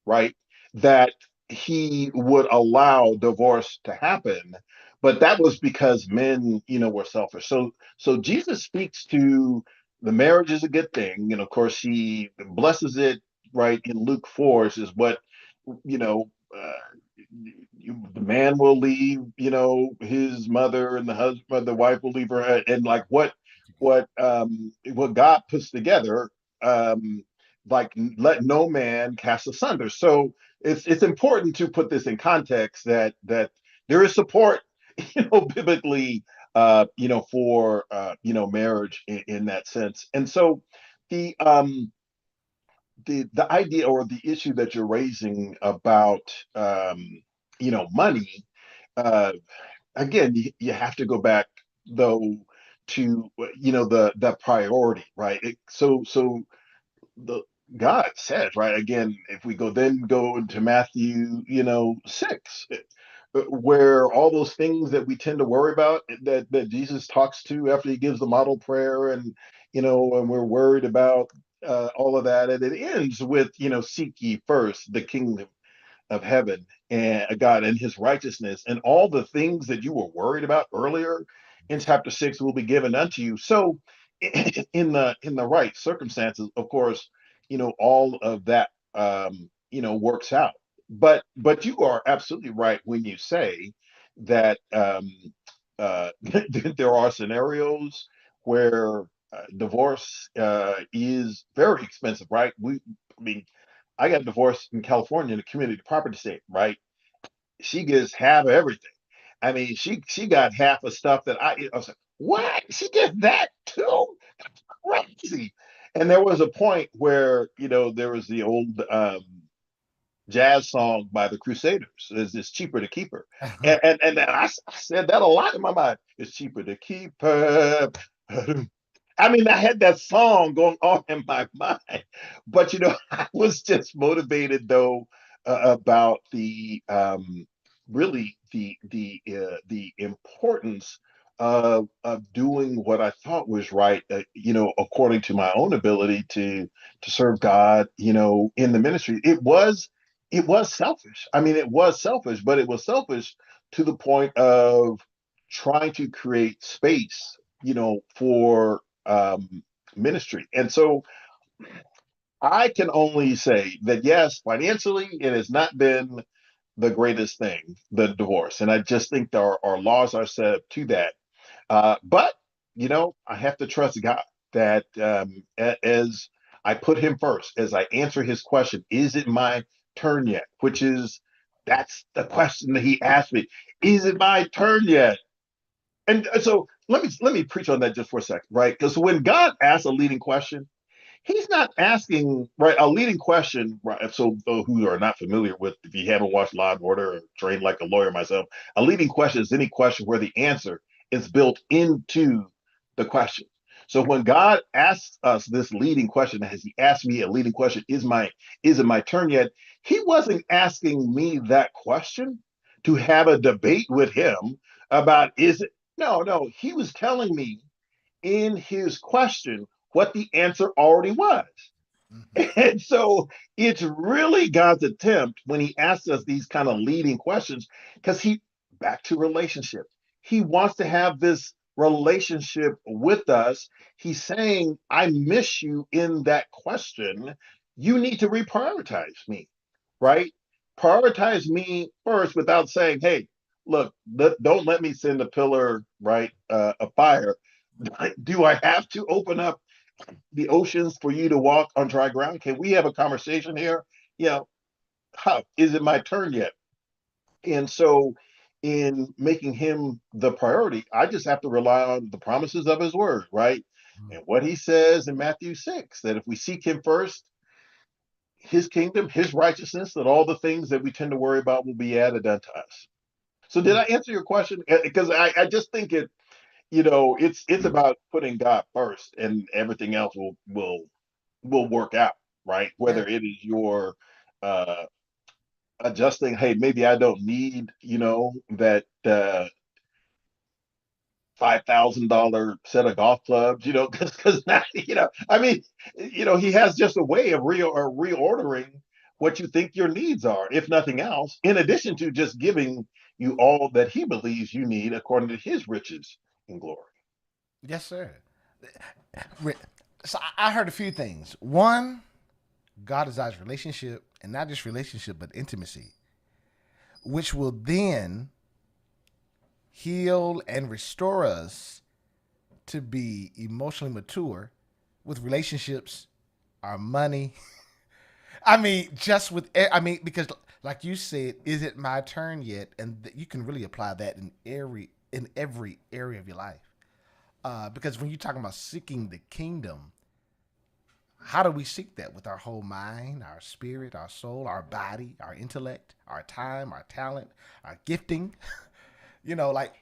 right? That he would allow divorce to happen, but that was because men, were selfish. So Jesus speaks to the marriage is a good thing, and of course he blesses it, right? In Luke 4 is what you know. The man will leave, his mother, and the husband, the wife will leave her, and like what God puts together, um, like let no man cast asunder. So it's important to put this in context that there is support, biblically, for marriage in that sense. And so the um the idea or the issue that you're raising about money, uh, again, you have to go back though to the priority, right? So the God says, right? Again, if we go into Matthew, 6, where all those things that we tend to worry about that Jesus talks to after he gives the model prayer, and we're worried about all of that, and it ends with seek ye first the kingdom of heaven and God and his righteousness, and all the things that you were worried about earlier in chapter 6 will be given unto you. So in the right circumstances, of course, all of that works out. But you are absolutely right when you say that there are scenarios where divorce is very expensive, right? I mean, I got divorced in California in a community property state, right? She gets half of everything. I mean, she got half of stuff that I was like, what? She did that too? Crazy. And there was a point where, there was the old jazz song by the Crusaders. It's cheaper to keep her. And I said that a lot in my mind. It's cheaper to keep her. I mean, I had that song going on in my mind, but I was just motivated though about the really the importance of doing what I thought was right, according to my own ability to serve God, in the ministry. It was selfish. I mean, it was selfish, but it was selfish to the point of trying to create space, for ministry. And so I can only say that yes, financially, it has not been the greatest thing, the divorce. And I just think our laws are set up to that. But, I have to trust God that as I put him first, as I answer his question, is it my turn yet? That's the question that he asked me. Is it my turn yet? And so let me preach on that just for a second, right? Because when God asks a leading question, he's not asking, right, a leading question, right? So who are not familiar with, if you haven't watched Law and Order or trained like a lawyer myself, a leading question is any question where the answer is built into the question. So when God asks us this leading question, as he asked me a leading question, is it my turn yet? He wasn't asking me that question to have a debate with him about is it. No, no, he was telling me in his question what the answer already was. And so it's really God's attempt when he asks us these kind of leading questions, because back to relationship, he wants to have this relationship with us. He's saying, I miss you in that question. You need to reprioritize me, right? Prioritize me first without saying, hey, look, don't let me send a pillar, right? A fire. Do I have to open up the oceans for you to walk on dry ground? Can we have a conversation here? You know, Huff, is it my turn yet? And so, in making him the priority, I just have to rely on the promises of his word, right? And what he says in Matthew 6, that if we seek him first, his kingdom, his righteousness, that all the things that we tend to worry about will be added unto us. So, did I answer your question? Because I just think it's about putting God first, and everything else will work out, right? Yeah. Whether it is your uh adjusting, hey, maybe I don't need, that $5,000 set of golf clubs, because now, I mean, he has just a way of reordering what you think your needs are, if nothing else, in addition to just giving you all that he believes you need according to his riches and glory. Yes, sir. So I heard a few things. One, God desires relationship, and not just relationship, but intimacy, which will then heal and restore us to be emotionally mature with relationships, our money. I mean, because like you said, is it my turn yet? And you can really apply that in every area of your life. Because when you're talking about seeking the kingdom, how do we seek that with our whole mind, our spirit, our soul, our body, our intellect, our time, our talent, our gifting? Like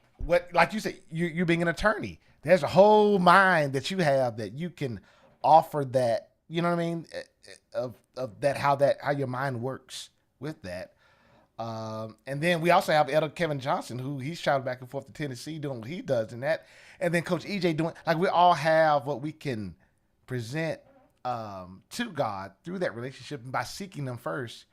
you said, you being an attorney, there's a whole mind that you have that you can offer that. You know what I mean? Of how your mind works with that. And then we also have Elder Kevin Johnson, who he's shouting back and forth to Tennessee doing what he does in that. And then Coach EJ doing, like, we all have what we can present to God through that relationship and by seeking them first,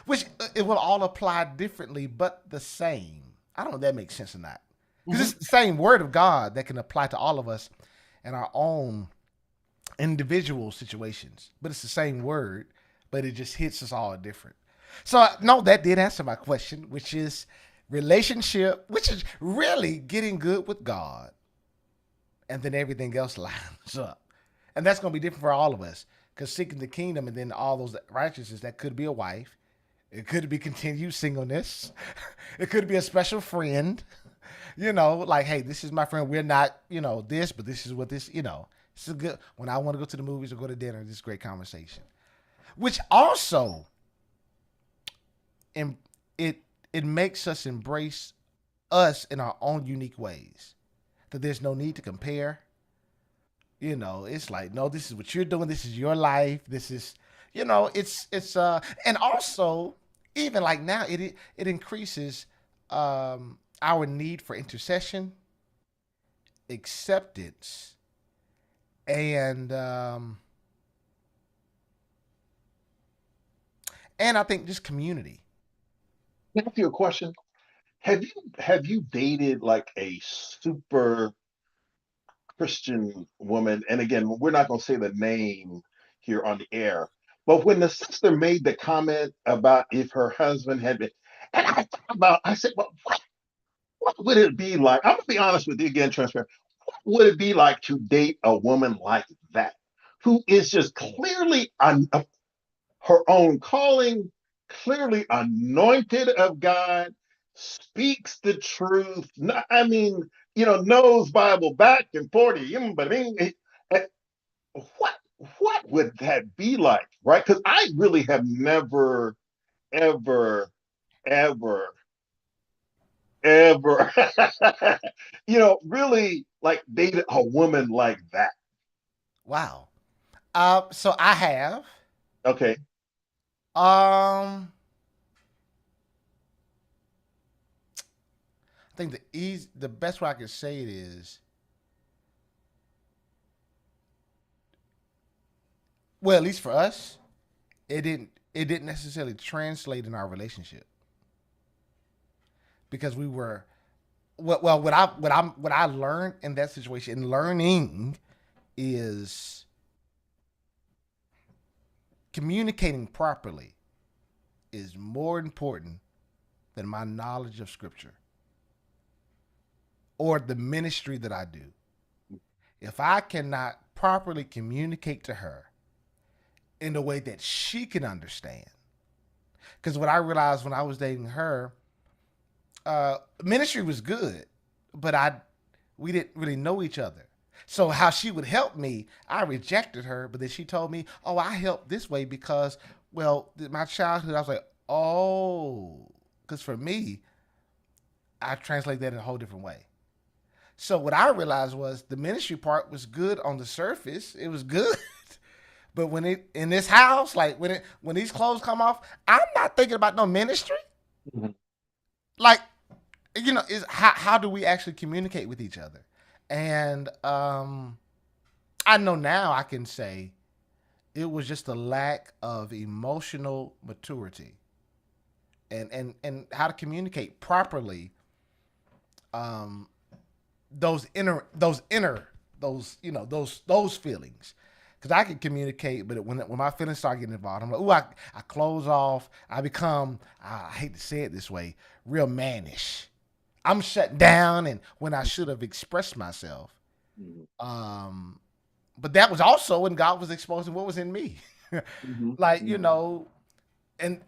which it will all apply differently, but the same. I don't know if that makes sense or not. Because Mm-hmm. it's the same word of God that can apply to all of us in our own individual situations. But it's the same word, but it just hits us all different. So no, that did answer my question, which is relationship, which is really getting good with God and then everything else lines up. And that's going to be different for all of us because seeking the kingdom and then all those righteousnesses, that could be a wife. It could be continued singleness. It could be a special friend. Like, hey, this is my friend. We're not, this, but this is what this, This is good. When I want to go to the movies or go to dinner, this is great conversation. Which also, it it makes us embrace us in our own unique ways. That there's no need to compare. It's like, no, this is what you're doing. This is your life. This is, and also even like now, it increases our need for intercession, acceptance, and and I think just community. Can I ask you a question? Have you dated like a super Christian woman? And again, we're not going to say the name here on the air, but when the sister made the comment about if her husband had been, and I said, well, what would it be like? I'm gonna be honest with you again, transparent. What would it be like to date a woman like that, who is just clearly her own calling, clearly anointed of God, speaks the truth. I mean, knows Bible back and 40. But I mean, what what would that be like, right? Because I really have never, ever, ever, ever, really like dated a woman like that. Wow. So I have. Okay. Um, I think the best way I can say it is, well, at least for us, it didn't necessarily translate in our relationship because we were what I learned in that situation, and learning is communicating properly is more important than my knowledge of scripture or the ministry that I do. If I cannot properly communicate to her in a way that she can understand, because what I realized when I was dating her, ministry was good, but we didn't really know each other. So how she would help me, I rejected her, but then she told me, "Oh, I help this way because, well, my childhood." I was like, "Oh," because for me, I translate that in a whole different way. So what I realized was the ministry part was good on the surface. It was good. But when it in this house, like when these clothes come off, I'm not thinking about no ministry. Mhm. Like, is how do we actually communicate with each other? And I know now I can say it was just a lack of emotional maturity and how to communicate properly. Um, those feelings, because I can communicate, but when my feelings start getting involved, I'm like, ooh, I close off. I become, I hate to say it this way, real mannish. I'm shut down, and when I should have expressed myself. Mhm. Um, but that was also when God was exposing what was in me. Mhm. Like, Mhm. and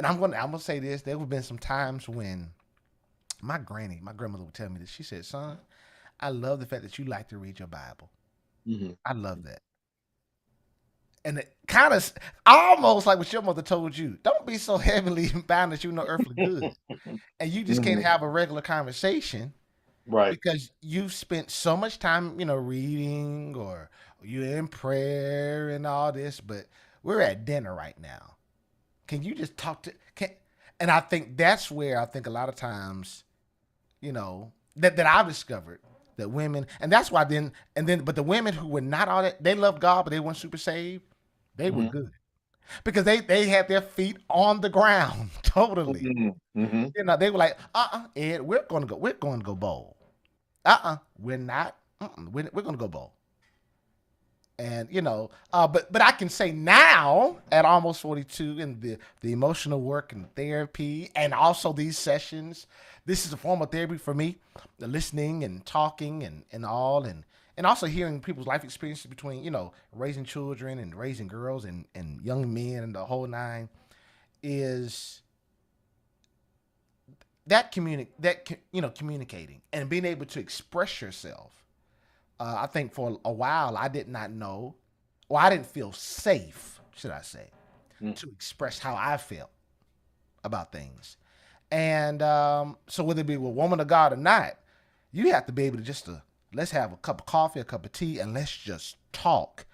I'm gonna say this. There have been some times when my grandmother would tell me this. She said, "Son, I love the fact that you like to read your Bible. Mhm. I love that." And it kind of almost like what your mother told you. Don't be so heavily bound that you know earthly good, and you just can't Mhm. have a regular conversation Right. because you've spent so much time, reading or you're in prayer and all this. But we're at dinner right now. Can you just talk to? Can And I think that's where I think a lot of times, that I've discovered that women, and that's why but the women who were not all that, they loved God, but they weren't super saved. They were Mhm. good because they had their feet on the ground totally. Mhm. Mhm. They were like, Ed, we're going to go bowl. We're not. We're going to go bowl. And but I can say now at almost 42, in the emotional work and therapy, and also these sessions, this is a form of therapy for me. The listening and talking and all, and also hearing people's life experiences between raising children and raising girls and young men and the whole nine, is communicating and being able to express yourself. I think for a while I did not know, or I didn't feel safe, should I say, Mm. to express how I felt about things. And so whether it be with a woman of God or not, you have to be able to let's have a cup of coffee, a cup of tea, and let's just talk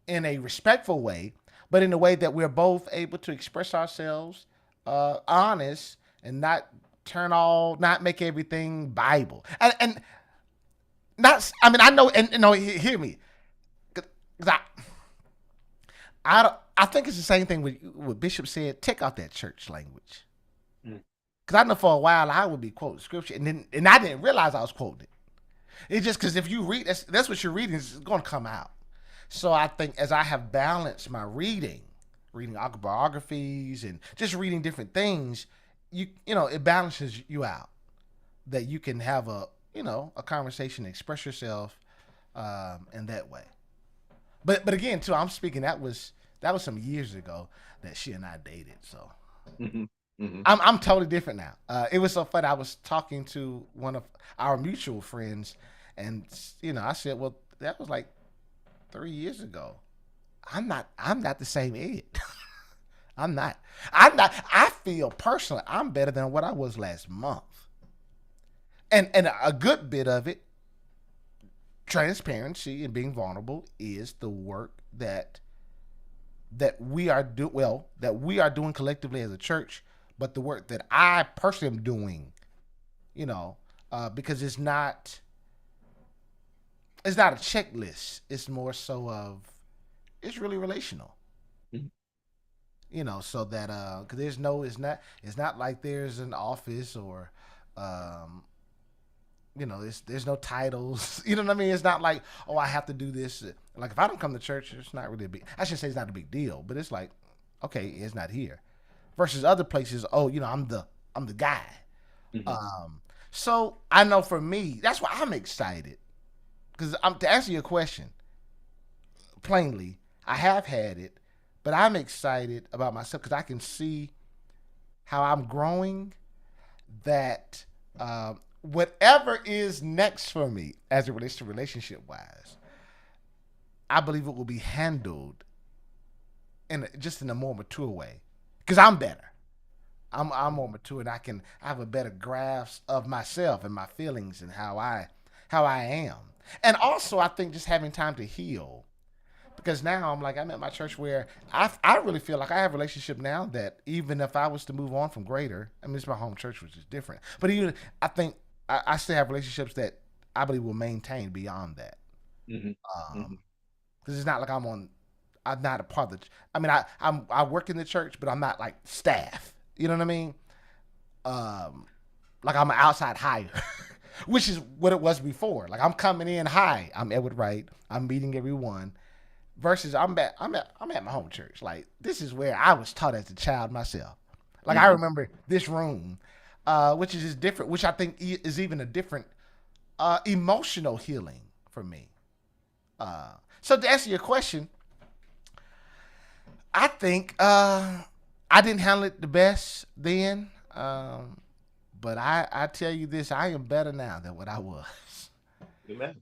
in a respectful way, but in a way that we're both able to express ourselves, honest, and not make everything Bible. And not, I mean, I know, and hear me, 'cause I think it's the same thing with what Bishop said. Take out that church language, Mm. because I know for a while I would be quoting scripture, and I didn't realize I was quoting it. It's just because if you read, that's what you're reading is going to come out. So I think as I have balanced my reading autobiographies and just reading different things, it balances you out, that you can have a conversation, express yourself in that way. But again, too, I'm speaking, that was some years ago that she and I dated. So Hmm. Hmm. I'm totally different now. It was so funny. I was talking to one of our mutual friends, and I said, "Well, that was like 3 years ago. I'm not the same Ed. I'm not. I'm not. I feel personally I'm better than what I was last month, and a good bit of it, transparency and being vulnerable, is the work that we are doing collectively as a church, but the work that I personally am doing, because it's not a checklist. It's more so of, it's really relational, Hmm. so that because it's not like there's an office or um there's no titles. You know what I mean? It's not like, oh, I have to do this. Like, if I don't come to church, it's not really a big. I should say it's not a big deal, but it's like, okay, it's not here. Versus other places, oh, I'm the guy. Hmm. Um, so I know for me, that's why I'm excited, because to answer your question plainly, I have had it, but I'm excited about myself because I can see how I'm growing. That whatever is next for me as it relates to relationship wise, I believe it will be handled in a more mature way, because I'm better. I'm more mature, and I have a better grasp of myself and my feelings and how I am. And also, I think just having time to heal, because now I'm at my church where I really feel like I have a relationship now that even if I was to move on from greater, I mean, it's my home church, which is different, but even I think I still have relationships that I believe will maintain beyond that. Hmm. Hmm. Because it's not like I'm not a part of the. I mean, I work in the church, but I'm not like staff. You know what I mean? Um, like I'm an outside hire, which is what it was before. Like, I'm coming in, hi, I'm Edward Wright, I'm meeting everyone. Versus I'm at my home church. Like, this is where I was taught as a child myself. Like, I Hmm. remember this room, which is just different, which I think is even a different emotional healing for me. So to answer your question, I think I didn't handle it the best then, but I tell you this, I am better now than what I was. Amen.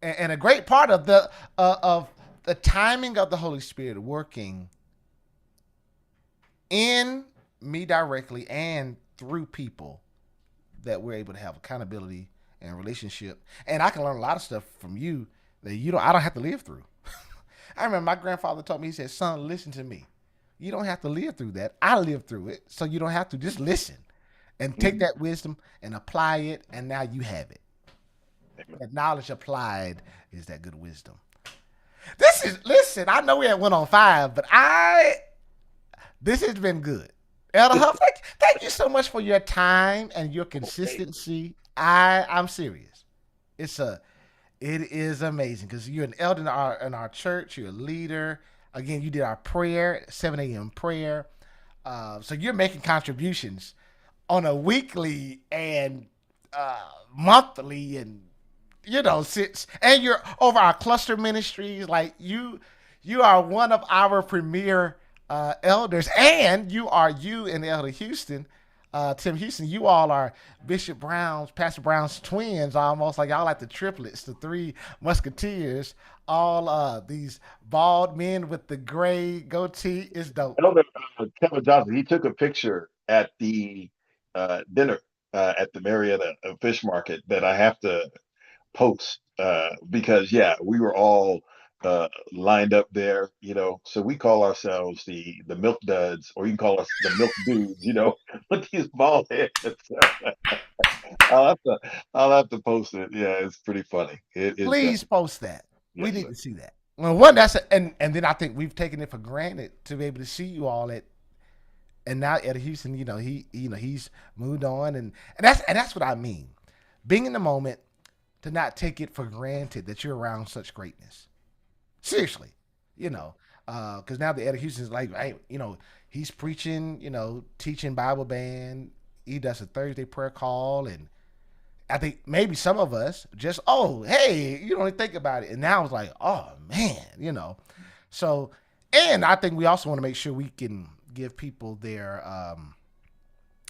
And a great part of the timing of the Holy Spirit working in me directly and through people, that we're able to have accountability and relationship. And I can learn a lot of stuff from you that I don't have to live through. I remember my grandfather told me, he said, "Son, listen to me. You don't have to live through that. I lived through it, so you don't have to. Just listen and take Hmm. that wisdom and apply it, and now you have it. Amen. That knowledge applied is that good wisdom." Listen, I know we had 1 on 5, but this has been good. Elder Huff, thank you so much for your time and your Okay. consistency. I'm serious. It's a It is amazing because you're an elder in our church. You're a leader. Again, you did our prayer, 7 a.m. prayer. So you're making contributions on a weekly and monthly and since and you're over our cluster ministries. Like you are one of our premier elders, and you and Elder Houston, Tim Houston. You all are Bishop Brown's, Pastor Brown's twins, almost like y'all like the triplets, the three musketeers. All these bald men with the gray goatee is dope. Elder Kevin Johnson, he took a picture at the dinner at the Marietta Fish Market that I have to post because yeah, we were all lined up there, So we call ourselves the Milk Duds, or you can call us the Milk Dudes, with these bald heads. I'll have to I'll have to post it. Yeah, it's pretty funny. It is Please definitely. post that. We Yes, need sir. to see that. Well, one and then I think we've taken it for granted to be able to see you all at and now at Houston. He's moved on and that's what I mean. Being in the moment, to not take it for granted that you're around such greatness. Seriously, because now the Eddie Houston's like, hey, he's preaching, teaching Bible band. He does a Thursday prayer call, and I think maybe some of us just, oh, hey, you don't even think about it. And now it's like, oh man. So, and I think we also want to make sure we can give people their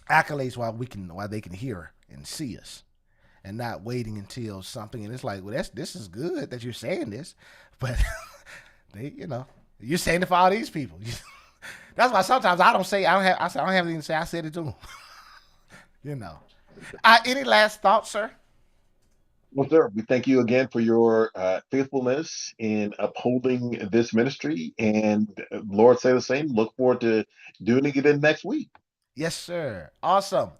accolades while they can hear and see us, and not waiting until something. And it's like, well, this is good that you're saying this, but you're saying it for all these people. That's why sometimes I don't say I don't have anything to say. I said it to them. you know. Any last thoughts, sir? Well, sir, we thank you again for your faithfulness in upholding this ministry. And Lord, say the same. Look forward to doing it again next week. Yes, sir. Awesome.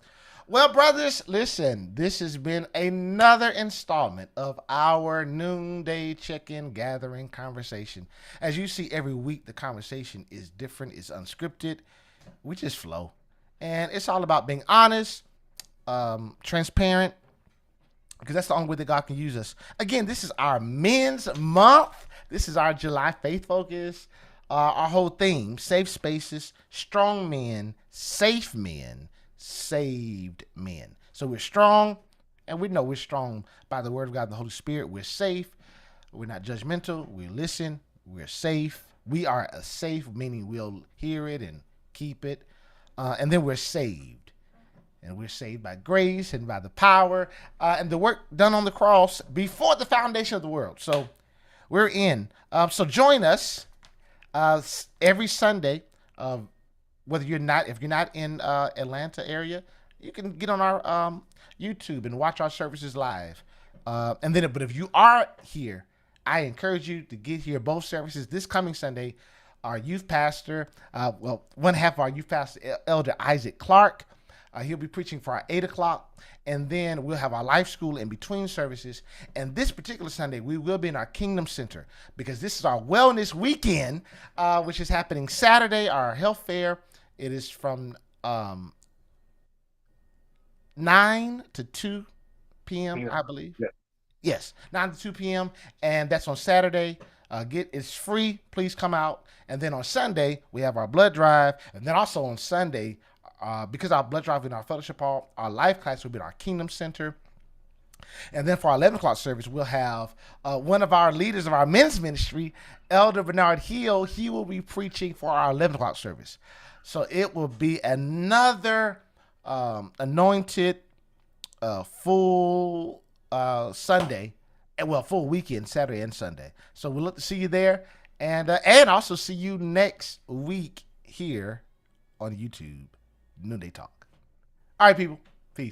Well, brothers, listen, this has been another installment of our noonday check-in gathering conversation. As you see, every week the conversation is different, it's unscripted, we just flow. And it's all about being honest, transparent, because that's the only way that God can use us. Again, this is our men's month. This is our July faith focus. Our whole theme: safe spaces, strong men, safe men, saved men. So we're strong, and we know we're strong by the word of God and the Holy Spirit. We're safe. We're not judgmental. We listen. We're safe. We are a safe, meaning we'll hear it and keep it. And then we're saved. And we're saved by grace and by the power and the work done on the cross before the foundation of the world. So we're in. So join us every Sunday. If you're not in Atlanta area, you can get on our YouTube and watch our services live. But if you are here, I encourage you to get here both services this coming Sunday. Our youth pastor, one half of our youth pastor, Elder Isaac Clark. He'll be preaching for our 8 o'clock, and then we'll have our life school in between services. And this particular Sunday, we will be in our Kingdom Center because this is our wellness weekend, which is happening Saturday, our health fair. It is from 9 to 2 p.m., Yeah. I believe. Yeah. Yes, 9 to 2 p.m., and that's on Saturday. It's free. Please come out. And then on Sunday, we have our blood drive. And then also on Sunday, because our blood drive in our fellowship hall, our life class will be in our Kingdom Center. And then for our 11 o'clock service, we'll have one of our leaders of our men's ministry, Elder Bernard Hill. He will be preaching for our 11 o'clock service. So it will be another anointed full Sunday, full weekend, Saturday and Sunday. So we'll look to see you there, and also see you next week here on YouTube, Noonday Talk. All right, people.